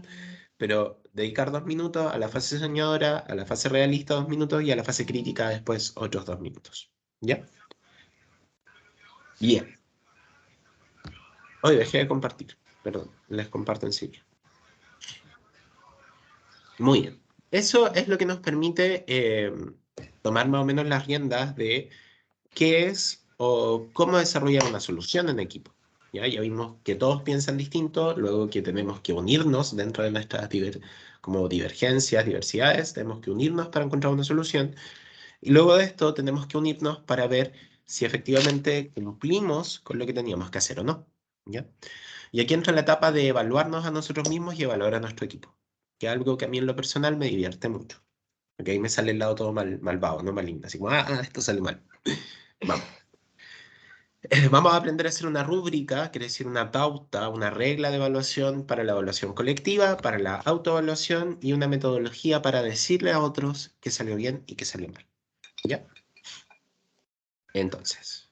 Pero dedicar 2 minutos a la fase soñadora, a la fase realista 2 minutos y a la fase crítica después otros 2 minutos. ¿Ya? Bien. Hoy dejé de compartir. Perdón, les comparto enseguida. Muy bien. Eso es lo que nos permite tomar más o menos las riendas de qué es o cómo desarrollar una solución en equipo. Ya vimos que todos piensan distinto, luego que tenemos que unirnos dentro de nuestras como divergencias, diversidades, tenemos que unirnos para encontrar una solución. Y luego de esto tenemos que unirnos para ver si efectivamente cumplimos con lo que teníamos que hacer o no. ¿Ya? Y aquí entra la etapa de evaluarnos a nosotros mismos y evaluar a nuestro equipo, que es algo que a mí en lo personal me divierte mucho. Porque ahí me sale el lado todo malvado, no maligno. Así como, esto sale mal. Vamos. Vamos a aprender a hacer una rúbrica, quiere decir una pauta, una regla de evaluación para la evaluación colectiva, para la autoevaluación y una metodología para decirle a otros que salió bien y que salió mal. ¿Ya? Entonces.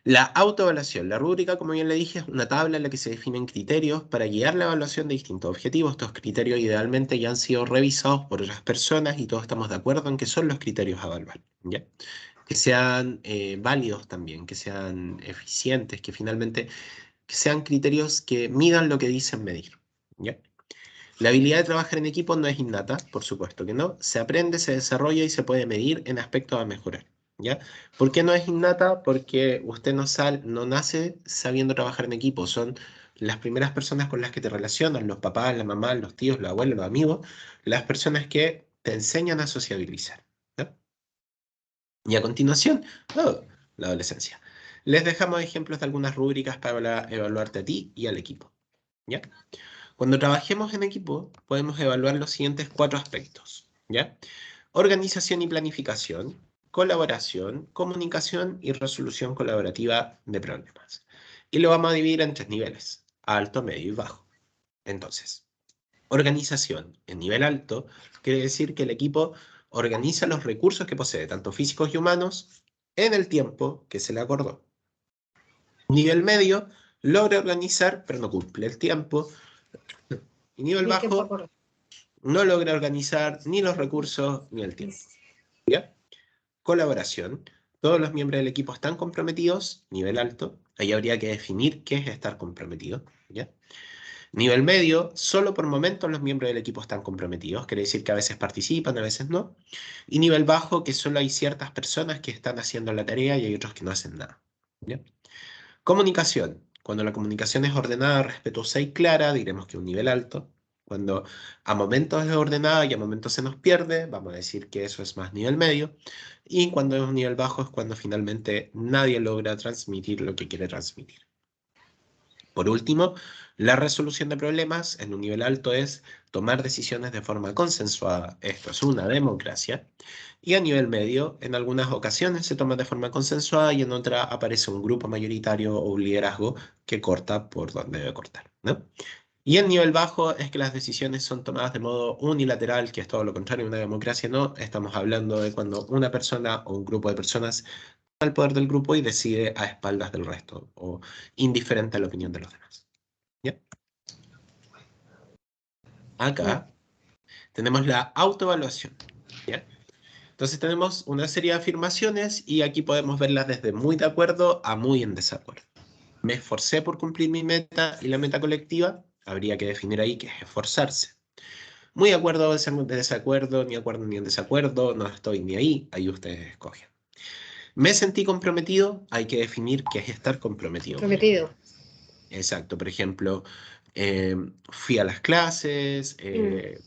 La autoevaluación. La rúbrica, como bien le dije, es una tabla en la que se definen criterios para guiar la evaluación de distintos objetivos. Estos criterios idealmente ya han sido revisados por otras personas y todos estamos de acuerdo en que son los criterios a evaluar. ¿Ya? Que sean válidos también, que sean eficientes, que finalmente que sean criterios que midan lo que dicen medir. ¿Ya? La habilidad de trabajar en equipo no es innata, por supuesto que no. Se aprende, se desarrolla y se puede medir en aspectos a mejorar. ¿Ya? ¿Por qué no es innata? Porque usted no nace sabiendo trabajar en equipo. Son las primeras personas con las que te relacionan, los papás, la mamá, los tíos, los abuelos, los amigos, las personas que te enseñan a sociabilizar. ¿Ya? Y a continuación, la adolescencia. Les dejamos ejemplos de algunas rúbricas para evaluarte a ti y al equipo. ¿Ya? Cuando trabajemos en equipo, podemos evaluar los siguientes 4 aspectos. ¿Ya? Organización y planificación, colaboración, comunicación y resolución colaborativa de problemas. Y lo vamos a dividir en 3 niveles, alto, medio y bajo. Entonces, organización en nivel alto quiere decir que el equipo organiza los recursos que posee, tanto físicos y humanos, en el tiempo que se le acordó. Nivel medio, logra organizar, pero no cumple el tiempo. Y nivel bajo, no logra organizar ni los recursos ni el tiempo. ¿Ya? Colaboración. Todos los miembros del equipo están comprometidos, nivel alto. Ahí habría que definir qué es estar comprometido. ¿Ya? Nivel medio, solo por momentos los miembros del equipo están comprometidos. Quiere decir que a veces participan, a veces no. Y nivel bajo, que solo hay ciertas personas que están haciendo la tarea y hay otros que no hacen nada. ¿Ya? Comunicación. Cuando la comunicación es ordenada, respetuosa y clara, diremos que un nivel alto. Cuando a momentos es ordenada y a momentos se nos pierde, vamos a decir que eso es más nivel medio. Y cuando es un nivel bajo es cuando finalmente nadie logra transmitir lo que quiere transmitir. Por último, la resolución de problemas en un nivel alto es tomar decisiones de forma consensuada. Esto es una democracia. Y a nivel medio, en algunas ocasiones se toma de forma consensuada y en otra aparece un grupo mayoritario o un liderazgo que corta por donde debe cortar, ¿no? Y el nivel bajo es que las decisiones son tomadas de modo unilateral, que es todo lo contrario, una democracia no. Estamos hablando de cuando una persona o un grupo de personas toma el poder del grupo y decide a espaldas del resto, o indiferente a la opinión de los demás. ¿Ya? Acá tenemos la autoevaluación. ¿Ya? Entonces tenemos una serie de afirmaciones y aquí podemos verlas desde muy de acuerdo a muy en desacuerdo. Me esforcé por cumplir mi meta y la meta colectiva. Habría que definir ahí qué es esforzarse. Muy de acuerdo, de desacuerdo, ni acuerdo ni en desacuerdo, no estoy ni ahí, ahí ustedes escogen. Me sentí comprometido, hay que definir qué es estar comprometido. Comprometido. Exacto, por ejemplo, fui a las clases,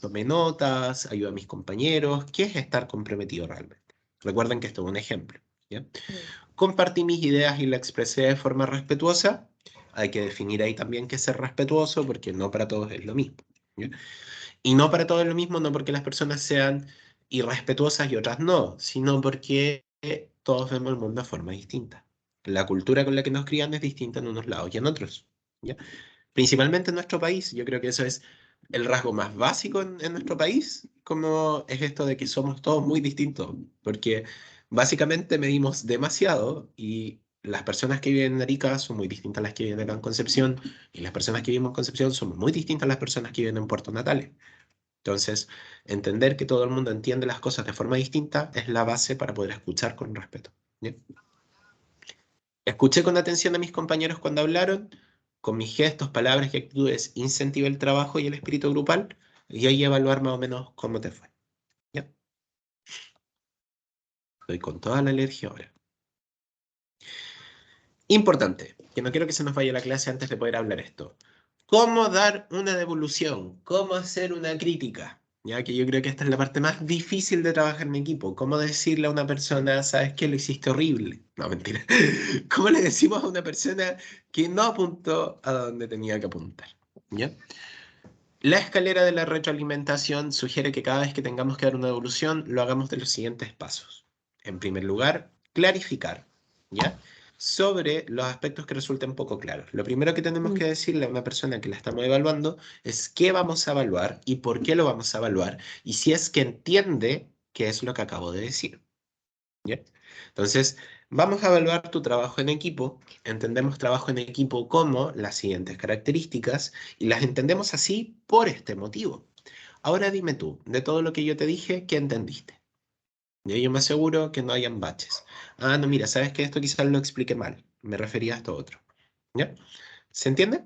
tomé notas, ayudé a mis compañeros. ¿Qué es estar comprometido realmente? Recuerden que esto es un ejemplo. ¿Ya? Compartí mis ideas y la expresé de forma respetuosa. Hay que definir ahí también qué es ser respetuoso, porque no para todos es lo mismo. ¿Ya? Y no para todos es lo mismo, no porque las personas sean irrespetuosas y otras no, sino porque todos vemos el mundo de forma distinta. La cultura con la que nos crían es distinta en unos lados y en otros. ¿Ya? Principalmente en nuestro país, yo creo que eso es el rasgo más básico en nuestro país, como es esto de que somos todos muy distintos, porque básicamente medimos demasiado y las personas que viven en Arica son muy distintas a las que viven acá en Concepción, y las personas que viven en Concepción son muy distintas a las personas que viven en Puerto Natales. Entonces, entender que todo el mundo entiende las cosas de forma distinta es la base para poder escuchar con respeto. ¿Bien? Escuché con atención a mis compañeros cuando hablaron, con mis gestos, palabras y actitudes incentivé el trabajo y el espíritu grupal, y ahí evaluar más o menos cómo te fue. ¿Ya? Estoy con toda la alergia ahora. Importante, que no quiero que se nos vaya la clase antes de poder hablar esto. ¿Cómo dar una devolución? ¿Cómo hacer una crítica? Ya que yo creo que esta es la parte más difícil de trabajar en equipo. ¿Cómo decirle a una persona, sabes que lo hiciste horrible? No, mentira. ¿Cómo le decimos a una persona que no apuntó a donde tenía que apuntar? ¿Ya? La escalera de la retroalimentación sugiere que cada vez que tengamos que dar una devolución, lo hagamos de los siguientes pasos. En primer lugar, clarificar, ¿ya? Sobre los aspectos que resulten poco claros. Lo primero que tenemos que decirle a una persona que la estamos evaluando es qué vamos a evaluar y por qué lo vamos a evaluar, y si es que entiende qué es lo que acabo de decir. ¿Ya? Entonces, vamos a evaluar tu trabajo en equipo. Entendemos trabajo en equipo como las siguientes características y las entendemos así por este motivo. Ahora dime tú, de todo lo que yo te dije, ¿qué entendiste? Yo me aseguro que no hayan baches. Ah, no, mira, ¿sabes que esto quizás lo expliqué mal? Me refería a esto otro. ¿Ya? ¿Se entiende?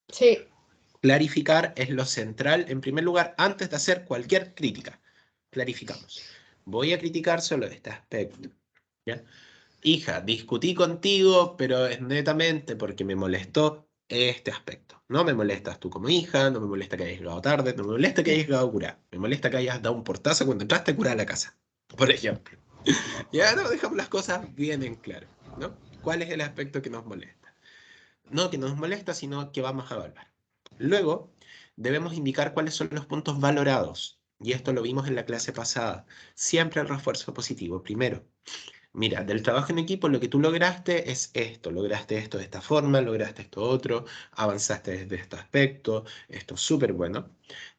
Sí. Clarificar es lo central, en primer lugar, antes de hacer cualquier crítica. Clarificamos. Voy a criticar solo este aspecto. ¿Ya? Hija, discutí contigo, pero es netamente porque me molestó este aspecto. No me molestas tú como hija, no me molesta que hayas llegado tarde, no me molesta que hayas llegado a curar. Me molesta que hayas dado un portazo cuando entraste a curar a la casa, por ejemplo. Ya no dejamos las cosas bien en claro. ¿no? ¿Cuál es el aspecto que nos molesta? No que nos molesta, sino que vamos a evaluar. Luego, debemos indicar cuáles son los puntos valorados. Y esto lo vimos en la clase pasada. Siempre el refuerzo positivo. Primero, mira, del trabajo en equipo lo que tú lograste es esto. Lograste esto de esta forma, lograste esto otro, avanzaste desde este aspecto. Esto es súper bueno.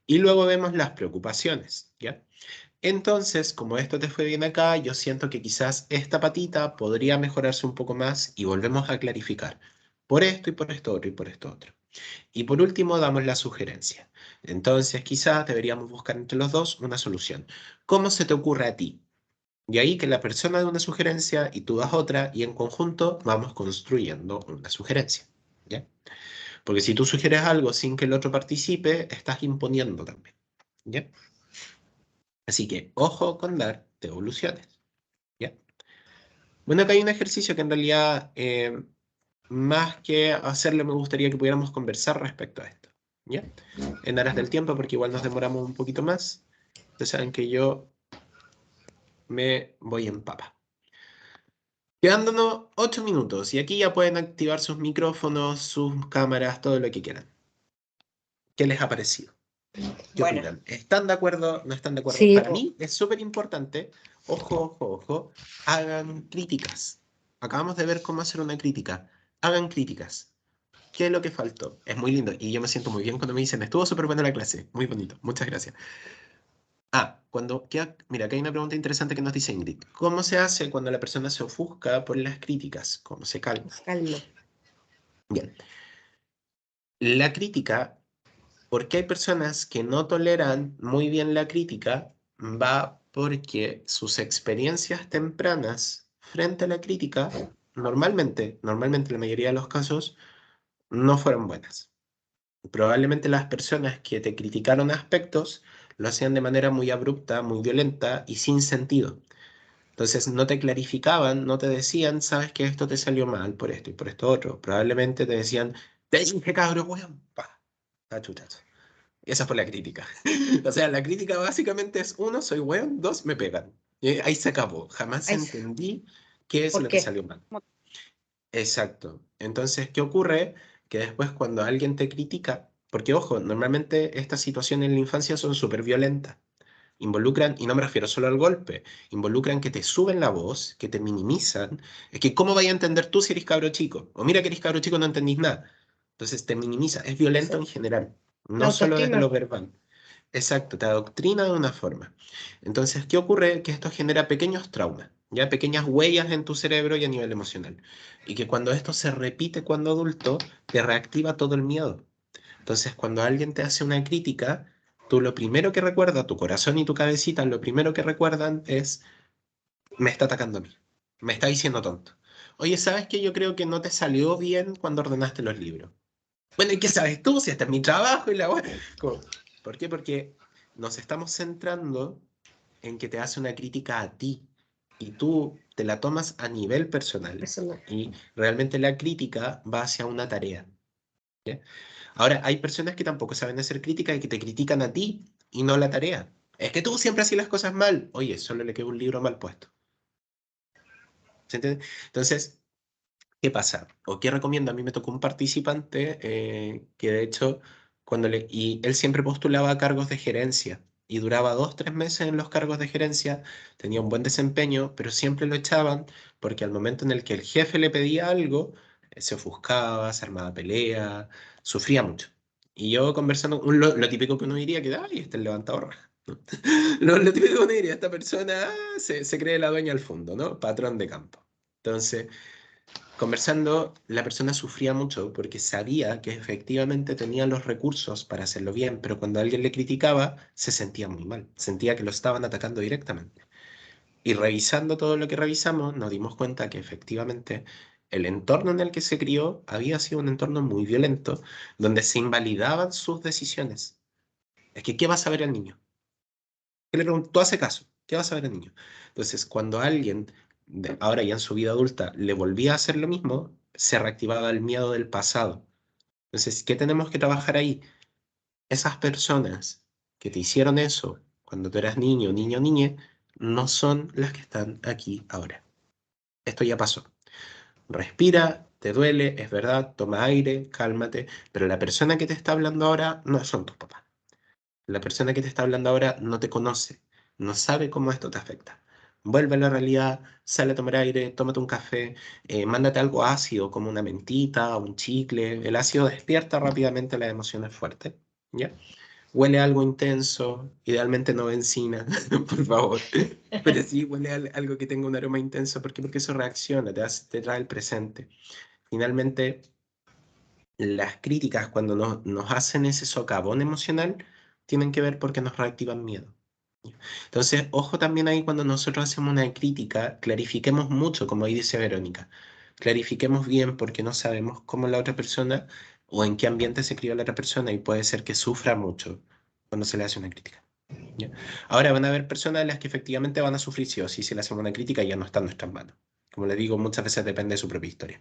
Y luego vemos las preocupaciones, ¿ya? Entonces, como esto te fue bien acá, yo siento que quizás esta patita podría mejorarse un poco más y volvemos a clarificar por esto y por esto otro y por esto otro. Y por último, damos la sugerencia. Entonces, quizás deberíamos buscar entre los dos una solución. ¿Cómo se te ocurre a ti? Y ahí que la persona da una sugerencia y tú das otra y en conjunto vamos construyendo una sugerencia, ¿ya? Porque si tú sugieres algo sin que el otro participe, estás imponiendo también, ¿ya? Así que, ojo con dar devoluciones, ¿ya? Bueno, acá hay un ejercicio que en realidad, más que hacerlo, me gustaría que pudiéramos conversar respecto a esto, ¿ya? En aras del tiempo, porque igual nos demoramos un poquito más. Ustedes saben que yo me voy en papa. Quedándonos 8 minutos, y aquí ya pueden activar sus micrófonos, sus cámaras, todo lo que quieran. ¿Qué les ha parecido? ¿Qué Bueno. opinan? ¿Están de acuerdo? ¿No están de acuerdo? Sí, Para po. mí es súper importante, ojo, hagan críticas. Acabamos de ver cómo hacer una crítica. Hagan críticas. ¿Qué es lo que faltó? Es muy lindo y yo me siento muy bien cuando me dicen, estuvo súper buena la clase. Muy bonito, muchas gracias. Mira, acá hay una pregunta interesante que nos dice Ingrid. ¿Cómo se hace cuando la persona se ofusca por las críticas? ¿Cómo se calma? Calma. Bien. La crítica, porque hay personas que no toleran muy bien la crítica, va porque sus experiencias tempranas frente a la crítica, normalmente en la mayoría de los casos, no fueron buenas. Probablemente las personas que te criticaron aspectos lo hacían de manera muy abrupta, muy violenta y sin sentido. Entonces no te clarificaban, no te decían, sabes que esto te salió mal por esto y por esto otro. Probablemente te decían, te dije cabrón, weón, pa, chutazo. Esa fue la crítica. O sea, la crítica básicamente es, uno, soy weón, dos, me pegan. Y ahí se acabó. Jamás Ay, entendí qué es ¿por lo que qué? salió mal. Exacto. Entonces, ¿qué ocurre? Que después cuando alguien te critica, porque ojo, normalmente estas situaciones en la infancia son súper violentas. Involucran, y no me refiero solo al golpe, involucran que te suben la voz, que te minimizan. Es que, ¿cómo vaya a entender tú si eres cabro chico? O mira que eres cabro chico, no entendís nada. Entonces te minimiza. Es violento en general, La no solo desde autoestima. lo verbal. Exacto, te adoctrina de una forma. Entonces, ¿qué ocurre? Que esto genera pequeños traumas, ya pequeñas huellas en tu cerebro y a nivel emocional. Y que cuando esto se repite cuando adulto, te reactiva todo el miedo. Entonces, cuando alguien te hace una crítica, tú lo primero que recuerdas, tu corazón y tu cabecita, lo primero que recuerdan es, me está atacando a mí, me está diciendo tonto. Oye, ¿sabes qué? Yo creo que no te salió bien cuando ordenaste los libros. Bueno, ¿y qué sabes tú? Si este es mi trabajo y la como, ¿por qué? Porque nos estamos centrando en que te hace una crítica a ti y tú te la tomas a nivel personal Personal. y realmente la crítica va hacia una tarea. ¿Ya? Ahora, hay personas que tampoco saben hacer crítica y que te critican a ti y no la tarea. Es que tú siempre hacías las cosas mal. Oye, solo le quedó un libro mal puesto. ¿Se entiende? Entonces, ¿qué pasa? ¿O qué recomiendo? A mí me tocó un participante que de hecho, y él siempre postulaba a cargos de gerencia y duraba 2, 3 meses en los cargos de gerencia, tenía un buen desempeño, pero siempre lo echaban porque al momento en el que el jefe le pedía algo, se ofuscaba, se armaba pelea, sufría mucho. Y yo conversando, lo típico que uno diría que, ay, este es el levantador raja, ¿no? Lo típico que uno diría, esta persona se cree la dueña al fondo, ¿no? Patrón de campo. Entonces, conversando, la persona sufría mucho porque sabía que efectivamente tenía los recursos para hacerlo bien, pero cuando alguien le criticaba, se sentía muy mal, sentía que lo estaban atacando directamente. Y revisando todo lo que revisamos, nos dimos cuenta que efectivamente el entorno en el que se crió había sido un entorno muy violento, donde se invalidaban sus decisiones. Es que, ¿qué va a saber el niño? ¿Qué le preguntó? Tú hace caso, ¿qué va a saber el niño? Entonces, cuando alguien, ahora ya en su vida adulta, le volvía a hacer lo mismo, se reactivaba el miedo del pasado. Entonces, ¿qué tenemos que trabajar ahí? Esas personas que te hicieron eso cuando tú eras niño, niñe, no son las que están aquí ahora. Esto ya pasó. Respira, te duele, es verdad, toma aire, cálmate, pero la persona que te está hablando ahora no son tus papás. La persona que te está hablando ahora no te conoce, no sabe cómo esto te afecta. Vuelve a la realidad, sale a tomar aire, tómate un café, mándate algo ácido como una mentita, un chicle. El ácido despierta rápidamente las emociones fuertes, ¿ya? Huele a algo intenso, idealmente no benzina, por favor. Pero sí huele a algo que tenga un aroma intenso. ¿Por qué? Porque eso reacciona, te trae el presente. Finalmente, las críticas cuando nos hacen ese socavón emocional tienen que ver porque nos reactivan miedo. Entonces, ojo también ahí cuando nosotros hacemos una crítica, clarifiquemos mucho, como ahí dice Verónica. Clarifiquemos bien porque no sabemos cómo la otra persona o en qué ambiente se crió la otra persona y puede ser que sufra mucho cuando se le hace una crítica. ¿Ya? Ahora van a haber personas a las que efectivamente van a sufrir sí o sí si le hacemos una crítica y ya no está en nuestras manos. Como les digo, muchas veces depende de su propia historia.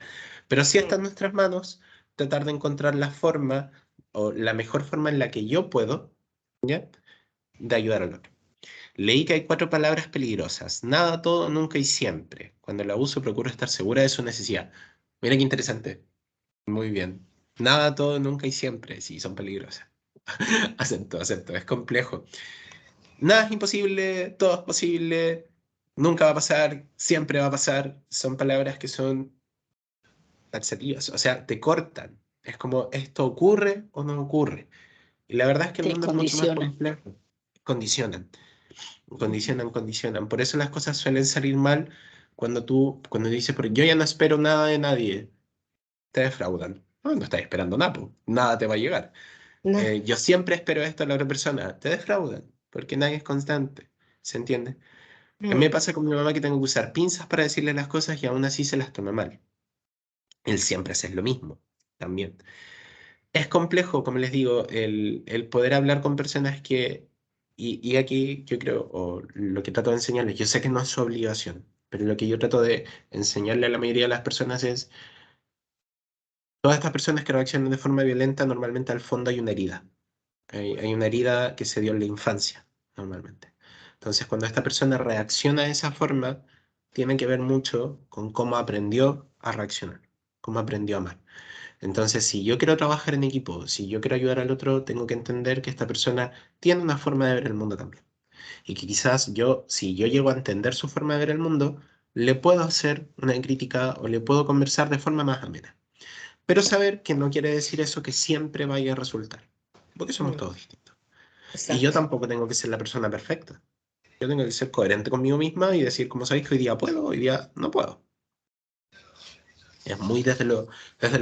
Pero sí está en nuestras manos tratar de encontrar la forma o la mejor forma en la que yo puedo, ¿ya?, de ayudar al otro. Leí que hay 4 palabras peligrosas. Nada, todo, nunca y siempre. Cuando la uso procuro estar segura de su necesidad. Mira qué interesante. Muy bien. Nada, todo, nunca y siempre. Sí, son peligrosas. Acepto. Es complejo. Nada es imposible, todo es posible, nunca va a pasar, siempre va a pasar. Son palabras que son taxativas, o sea, te cortan. Es como, ¿esto ocurre o no ocurre? Y la verdad es que el Te mundo es mucho más condiciona. complejo. Condicionan. Condicionan. Por eso las cosas suelen salir mal cuando dices, porque yo ya no espero nada de nadie, te defraudan. No estás esperando nada, po. Nada te va a llegar. No. Yo siempre espero esto a la otra persona, te defraudan, porque nadie es constante, ¿se entiende? A mí me pasa con mi mamá que tengo que usar pinzas para decirle las cosas y aún así se las toma mal. Él siempre hace lo mismo, también. Es complejo, como les digo, el poder hablar con personas que, y aquí yo creo, o lo que trato de enseñarles, yo sé que no es su obligación, pero lo que yo trato de enseñarle a la mayoría de las personas es, todas estas personas que reaccionan de forma violenta, normalmente al fondo hay una herida. Hay una herida que se dio en la infancia, normalmente. Entonces, cuando esta persona reacciona de esa forma, tiene que ver mucho con cómo aprendió a reaccionar, cómo aprendió a amar. Entonces, si yo quiero trabajar en equipo, si yo quiero ayudar al otro, tengo que entender que esta persona tiene una forma de ver el mundo también. Y que quizás yo, si yo llego a entender su forma de ver el mundo, le puedo hacer una crítica o le puedo conversar de forma más amena. Pero saber que no quiere decir eso que siempre vaya a resultar, porque somos todos distintos. Y yo Exacto. tampoco tengo que ser la persona perfecta. Yo tengo que ser coherente conmigo misma y decir, como sabéis que hoy día puedo, hoy día no puedo. Es muy desde lo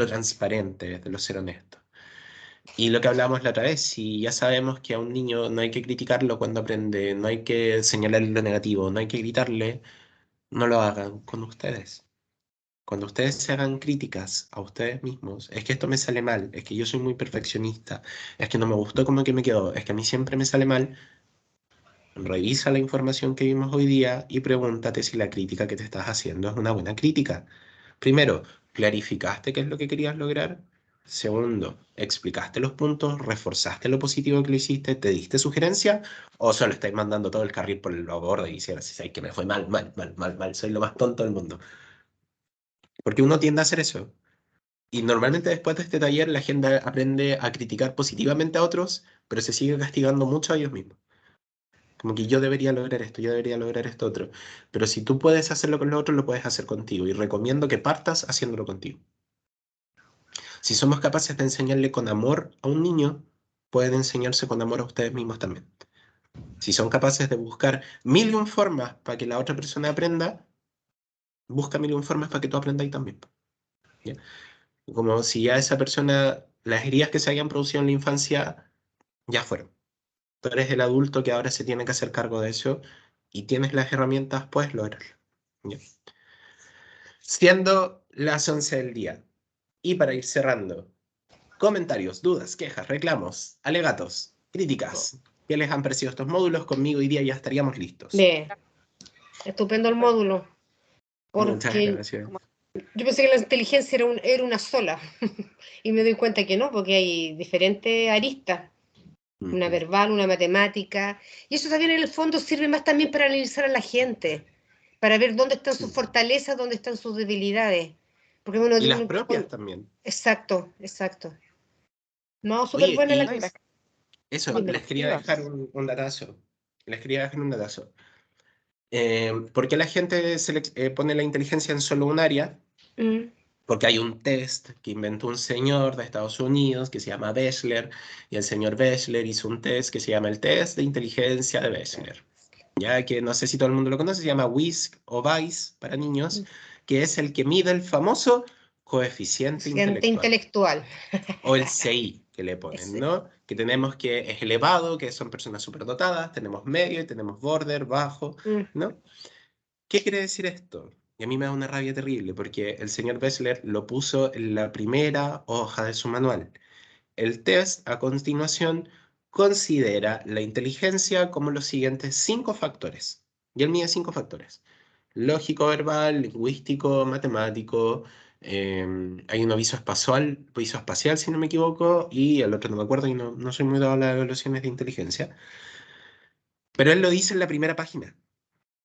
transparente, desde lo ser honesto. Y lo que hablábamos la otra vez, si ya sabemos que a un niño no hay que criticarlo cuando aprende, no hay que señalarle lo negativo, no hay que gritarle, no lo hagan con ustedes. Cuando ustedes se hagan críticas a ustedes mismos, es que esto me sale mal, es que yo soy muy perfeccionista, es que no me gustó como que me quedó, es que a mí siempre me sale mal. Revisa la información que vimos hoy día y pregúntate si la crítica que te estás haciendo es una buena crítica. Primero, ¿clarificaste qué es lo que querías lograr? Segundo, ¿explicaste los puntos? ¿Reforzaste lo positivo que lo hiciste? ¿Te diste sugerencia? ¿O solo estáis mandando todo el carril por el borde y diciendo, si que me fue mal, soy lo más tonto del mundo? Porque uno tiende a hacer eso. Y normalmente después de este taller la gente aprende a criticar positivamente a otros, pero se sigue castigando mucho a ellos mismos. Como que yo debería lograr esto, yo debería lograr esto otro. Pero si tú puedes hacerlo con los otros, lo puedes hacer contigo. Y recomiendo que partas haciéndolo contigo. Si somos capaces de enseñarle con amor a un niño, pueden enseñarse con amor a ustedes mismos también. Si son capaces de buscar 1001 formas para que la otra persona aprenda, busca 1001 formas para que tú aprendas también. ¿Ya? Como si ya esa persona, las heridas que se hayan producido en la infancia, ya fueron. Tú eres el adulto que ahora se tiene que hacer cargo de eso y tienes las herramientas, puedes lograrlo. ¿Ya? Siendo las 11 del día. Y para ir cerrando, comentarios, dudas, quejas, reclamos, alegatos, críticas. ¿Qué les han parecido estos módulos? Conmigo hoy día ya estaríamos listos. Bien. Estupendo el módulo. Muchas Porque gracias. yo pensé que la inteligencia era una sola. Y me doy cuenta que no, porque hay diferentes aristas. Una verbal, una matemática. Y eso también en el fondo sirve más también para analizar a la gente, para ver dónde están sus fortalezas, dónde están sus debilidades. Porque uno Y tiene las un- propias también. Exacto, exacto. No, súper Oye, buena y la clase. eso, Dime. les quería dejar un datazo. Les quería dejar un datazo. ¿Por qué la gente pone la inteligencia en solo un área? Mm, Porque hay un test que inventó un señor de Estados Unidos que se llama Wechsler, y el señor Wechsler hizo un test que se llama el test de inteligencia de Wechsler. Ya que no sé si todo el mundo lo conoce, se llama WISC o VICE para niños, que es el que mide el famoso coeficiente Gente intelectual, intelectual. o el CI que le Ese. ponen, ¿no? Que tenemos que es elevado, que son personas superdotadas, tenemos medio y tenemos border, bajo, Mm, ¿no? ¿Qué quiere decir esto? Y a mí me da una rabia terrible porque el señor Wechsler lo puso en la primera hoja de su manual. El test, a continuación, considera la inteligencia como los siguientes 5 factores. Y él mide 5 factores. Lógico, verbal, lingüístico, matemático, hay uno visoespacial, si no me equivoco, y el otro no me acuerdo y no soy muy dado a las evaluaciones de inteligencia. Pero él lo dice en la primera página.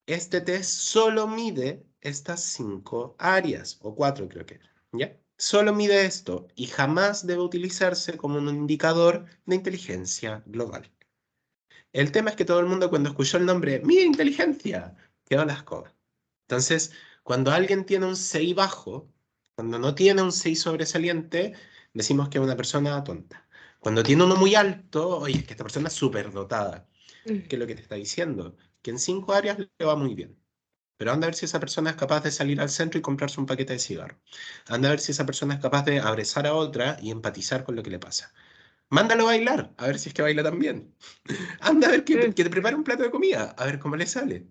Este test solo mide estas 5 áreas, o 4 creo que era, ¿ya? Solo mide esto y jamás debe utilizarse como un indicador de inteligencia global. El tema es que todo el mundo cuando escuchó el nombre, ¡mide inteligencia!, quedó a la escoba. Entonces, cuando alguien tiene un 6 bajo, cuando no tiene un 6 sobresaliente, decimos que es una persona tonta. Cuando tiene uno muy alto, oye, es que esta persona es súper dotada. mm. ¿Qué es lo que te está diciendo? Que en 5 áreas le va muy bien. Pero anda a ver si esa persona es capaz de salir al centro y comprarse un paquete de cigarro. Anda a ver si esa persona es capaz de abrazar a otra y empatizar con lo que le pasa. Mándalo a bailar, a ver si es que baila también. Anda a ver que te prepare un plato de comida, a ver cómo le sale.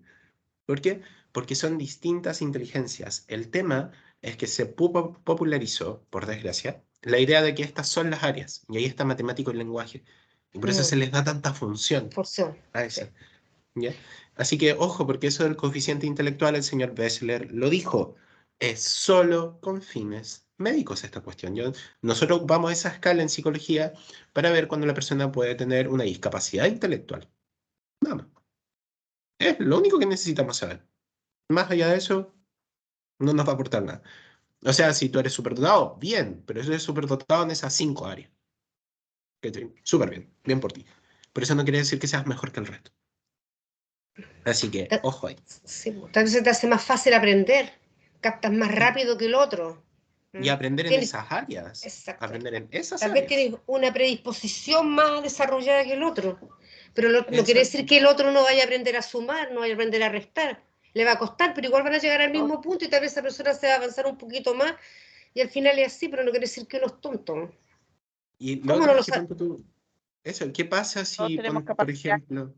¿Por qué? Porque son distintas inteligencias. El tema es que se popularizó, por desgracia, la idea de que estas son las áreas, y ahí está matemático y lenguaje. Y por eso se les da tanta función Función. a eso. ¿Ya? Así que ojo, porque eso del coeficiente intelectual, el señor Wechsler lo dijo, es solo con fines médicos esta cuestión. Nosotros ocupamos esa escala en psicología para ver cuando la persona puede tener una discapacidad intelectual. Nada más. Es lo único que necesitamos saber. Más allá de eso, no nos va a aportar nada. O sea, si tú eres superdotado, bien, pero eso es superdotado en esas 5 áreas. Súper bien, bien por ti. Pero eso no quiere decir que seas mejor que el resto. Así que, ojo ahí. Sí, tal vez se te hace más fácil aprender, captas más rápido que el otro. Y aprender en Tienes- esas áreas. Exacto. Aprender en esas Tal vez áreas. tienes una predisposición más desarrollada que el otro, pero no quiere Exacto. decir que el otro no vaya a aprender a sumar, no vaya a aprender a restar. Le va a costar, pero igual van a llegar al mismo punto y tal vez esa persona se va a avanzar un poquito más y al final es así, pero no quiere decir que uno es tonto. Y lo ¿Cómo otro no es lo que, sabe? ponte tú, eso, ¿qué pasa si, tenemos por capacidad. ejemplo,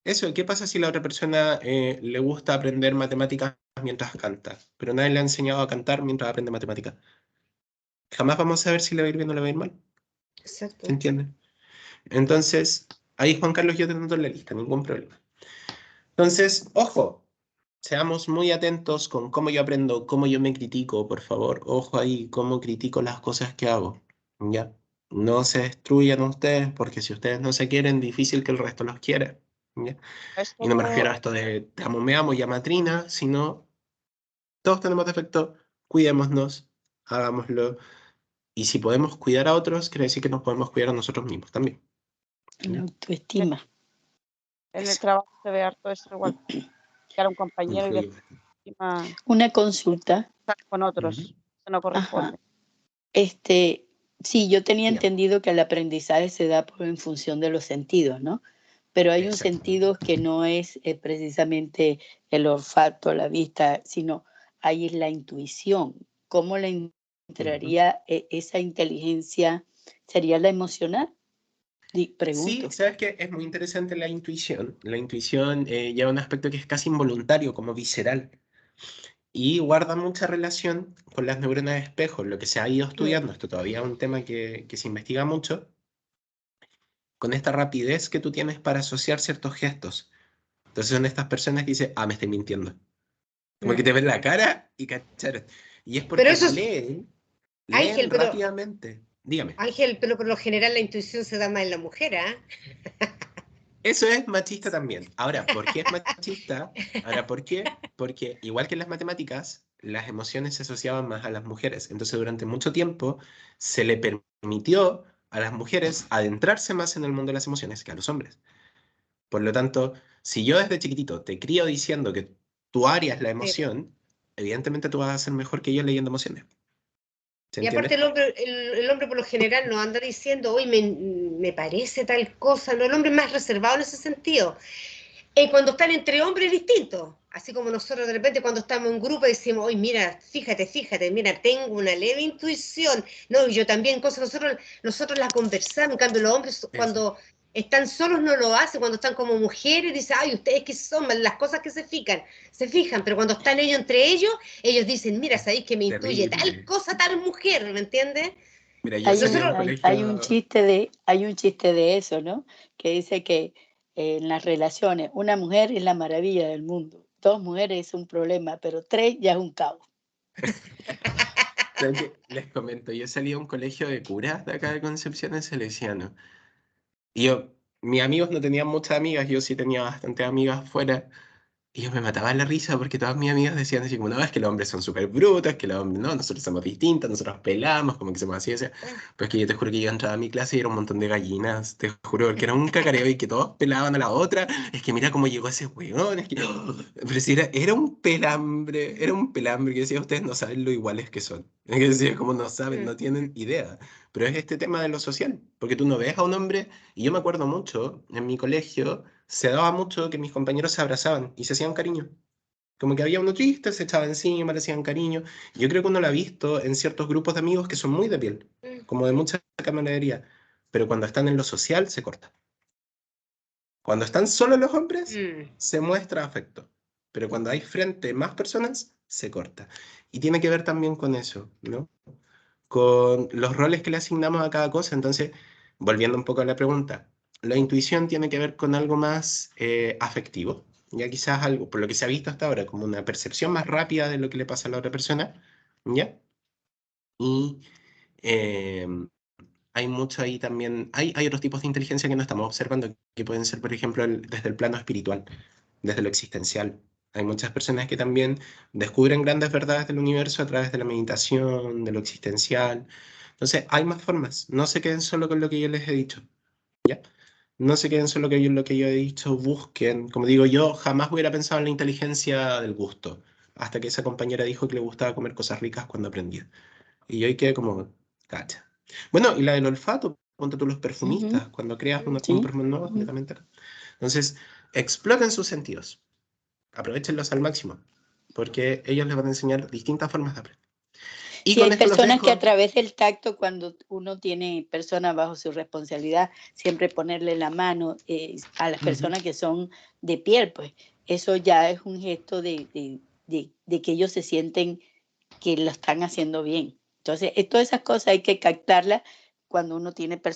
eso, ¿qué pasa si la otra persona le gusta aprender matemáticas mientras canta, pero nadie le ha enseñado a cantar mientras aprende matemáticas? Jamás vamos a saber si le va a ir bien o le va a ir mal. Exacto. ¿Se entiende? Entonces, ahí Juan Carlos yo te noto en la lista, ningún problema. Entonces, ojo, seamos muy atentos con cómo yo aprendo, cómo yo me critico, por favor. Ojo ahí, cómo critico las cosas que hago. ¿Ya? No se destruyan ustedes, porque si ustedes no se quieren, difícil que el resto los quiera. ¿Ya? Y no me refiero a esto de te amo, me amo, llamatrina, sino todos tenemos defectos, cuidémonos, hagámoslo. Y si podemos cuidar a otros, quiere decir que nos podemos cuidar a nosotros mismos también. La autoestima. En el trabajo se ve harto eso igual. Que a un compañero y Influye. después encima Una consulta. sale con otros. Ujú. Eso no corresponde. Sí, yo tenía Ya. entendido que el aprendizaje se da en función de los sentidos, ¿no? Pero hay un Exacto. sentido que no es precisamente el olfato, la vista, sino ahí es la intuición. ¿Cómo le entraría esa inteligencia? ¿Sería la emocional? Pregunto. Sí, sabes que es muy interesante la intuición. La intuición lleva un aspecto que es casi involuntario, como visceral, y guarda mucha relación con las neuronas de espejo, lo que se ha ido estudiando, esto todavía es un tema que se investiga mucho, con esta rapidez que tú tienes para asociar ciertos gestos. Entonces son estas personas que dicen, me estoy mintiendo. Como que te ven la cara y cacharon. Y es Pero porque eso es, leen Ángel, rápidamente. Dígame. Ángel, pero por lo general la intuición se da más en la mujer, ¿ah? Eso es machista también. Ahora, ¿por qué es machista? Ahora, ¿por qué? Porque igual que en las matemáticas, las emociones se asociaban más a las mujeres. Entonces, durante mucho tiempo se le permitió a las mujeres adentrarse más en el mundo de las emociones que a los hombres. Por lo tanto, si yo desde chiquitito te crío diciendo que tu área es la emoción, evidentemente tú vas a ser mejor que yo leyendo emociones. ¿Se Y aparte entiende? el hombre por lo general no anda diciendo, hoy me parece tal cosa, no, el hombre es más reservado en ese sentido. Cuando están entre hombres es distinto, así como nosotros de repente cuando estamos en grupo decimos, oye, mira, fíjate, mira, tengo una leve intuición, no, y yo también, cosas, nosotros las conversamos, en cambio los hombres cuando están solos no lo hacen, cuando están como mujeres dicen, ay, ustedes que son las cosas que se fijan, pero cuando están ellos entre ellos dicen, mira, sabéis que me intuye tal Terrible. cosa, tal mujer, ¿me entiendes? Mira, yo Hay salí un, a un Nosotros, hay un colegio... chiste de eso, ¿no? Que dice que en las relaciones, una mujer es la maravilla del mundo, 2 mujeres es un problema, pero 3 ya es un caos. ¿Saben qué? Les comento, yo salí a un colegio de curas de acá de Concepción en Salesiano. Y mis amigos no tenían muchas amigas, yo sí tenía bastantes amigas fuera. Y yo me mataba la risa porque todas mis amigas decían así como, no, es que los hombres son súper brutos, que los hombres, no, nosotros somos distintos, nosotros pelamos, como que somos así, o sea. Pero es que yo te juro que yo entraba a mi clase y era un montón de gallinas, te juro, que era un cacareo y que todos pelaban a la otra. Es que mira cómo llegó ese weón, es que... Pero sí, era un pelambre que decía, ustedes no saben lo iguales que son. Es que decía, como no saben, no tienen idea. Pero es este tema de lo social, porque tú no ves a un hombre, y yo me acuerdo mucho, en mi colegio, se daba mucho que mis compañeros se abrazaban y se hacían cariño. Como que había uno triste, se echaba encima, le hacían cariño. Yo creo que uno lo ha visto en ciertos grupos de amigos que son muy de piel, como de mucha camaradería. Pero cuando están en lo social, se corta. Cuando están solo los hombres, se muestra afecto. Pero cuando hay frente más personas, se corta. Y tiene que ver también con eso, ¿no? Con los roles que le asignamos a cada cosa. Entonces, volviendo un poco a la pregunta, la intuición tiene que ver con algo más afectivo, ya quizás algo, por lo que se ha visto hasta ahora, como una percepción más rápida de lo que le pasa a la otra persona, ¿ya? Y eh, hay mucho ahí también, hay otros tipos de inteligencia que no estamos observando, que pueden ser, por ejemplo, desde el plano espiritual, desde lo existencial. Hay muchas personas que también descubren grandes verdades del universo a través de la meditación, de lo existencial. Entonces, hay más formas. No se queden solo con lo que yo les he dicho, ¿ya? No se queden solo con lo que yo he dicho, busquen. Como digo, yo jamás hubiera pensado en la inteligencia del gusto, hasta que esa compañera dijo que le gustaba comer cosas ricas cuando aprendía. Y yo ahí quedé como, cacha. Bueno, y la del olfato, ponte tú los perfumistas, cuando creas un Sí. perfume nuevo, completamente. Entonces, exploten sus sentidos, aprovechenlos al máximo, porque ellos les van a enseñar distintas formas de aprender. Y Sí, con hay esto los personas que a dejo. través del tacto, cuando uno tiene personas bajo su responsabilidad, siempre ponerle la mano a las personas que son de piel, pues eso ya es un gesto de que ellos se sienten que lo están haciendo bien. Entonces, todas esas cosas hay que captarlas cuando uno tiene personas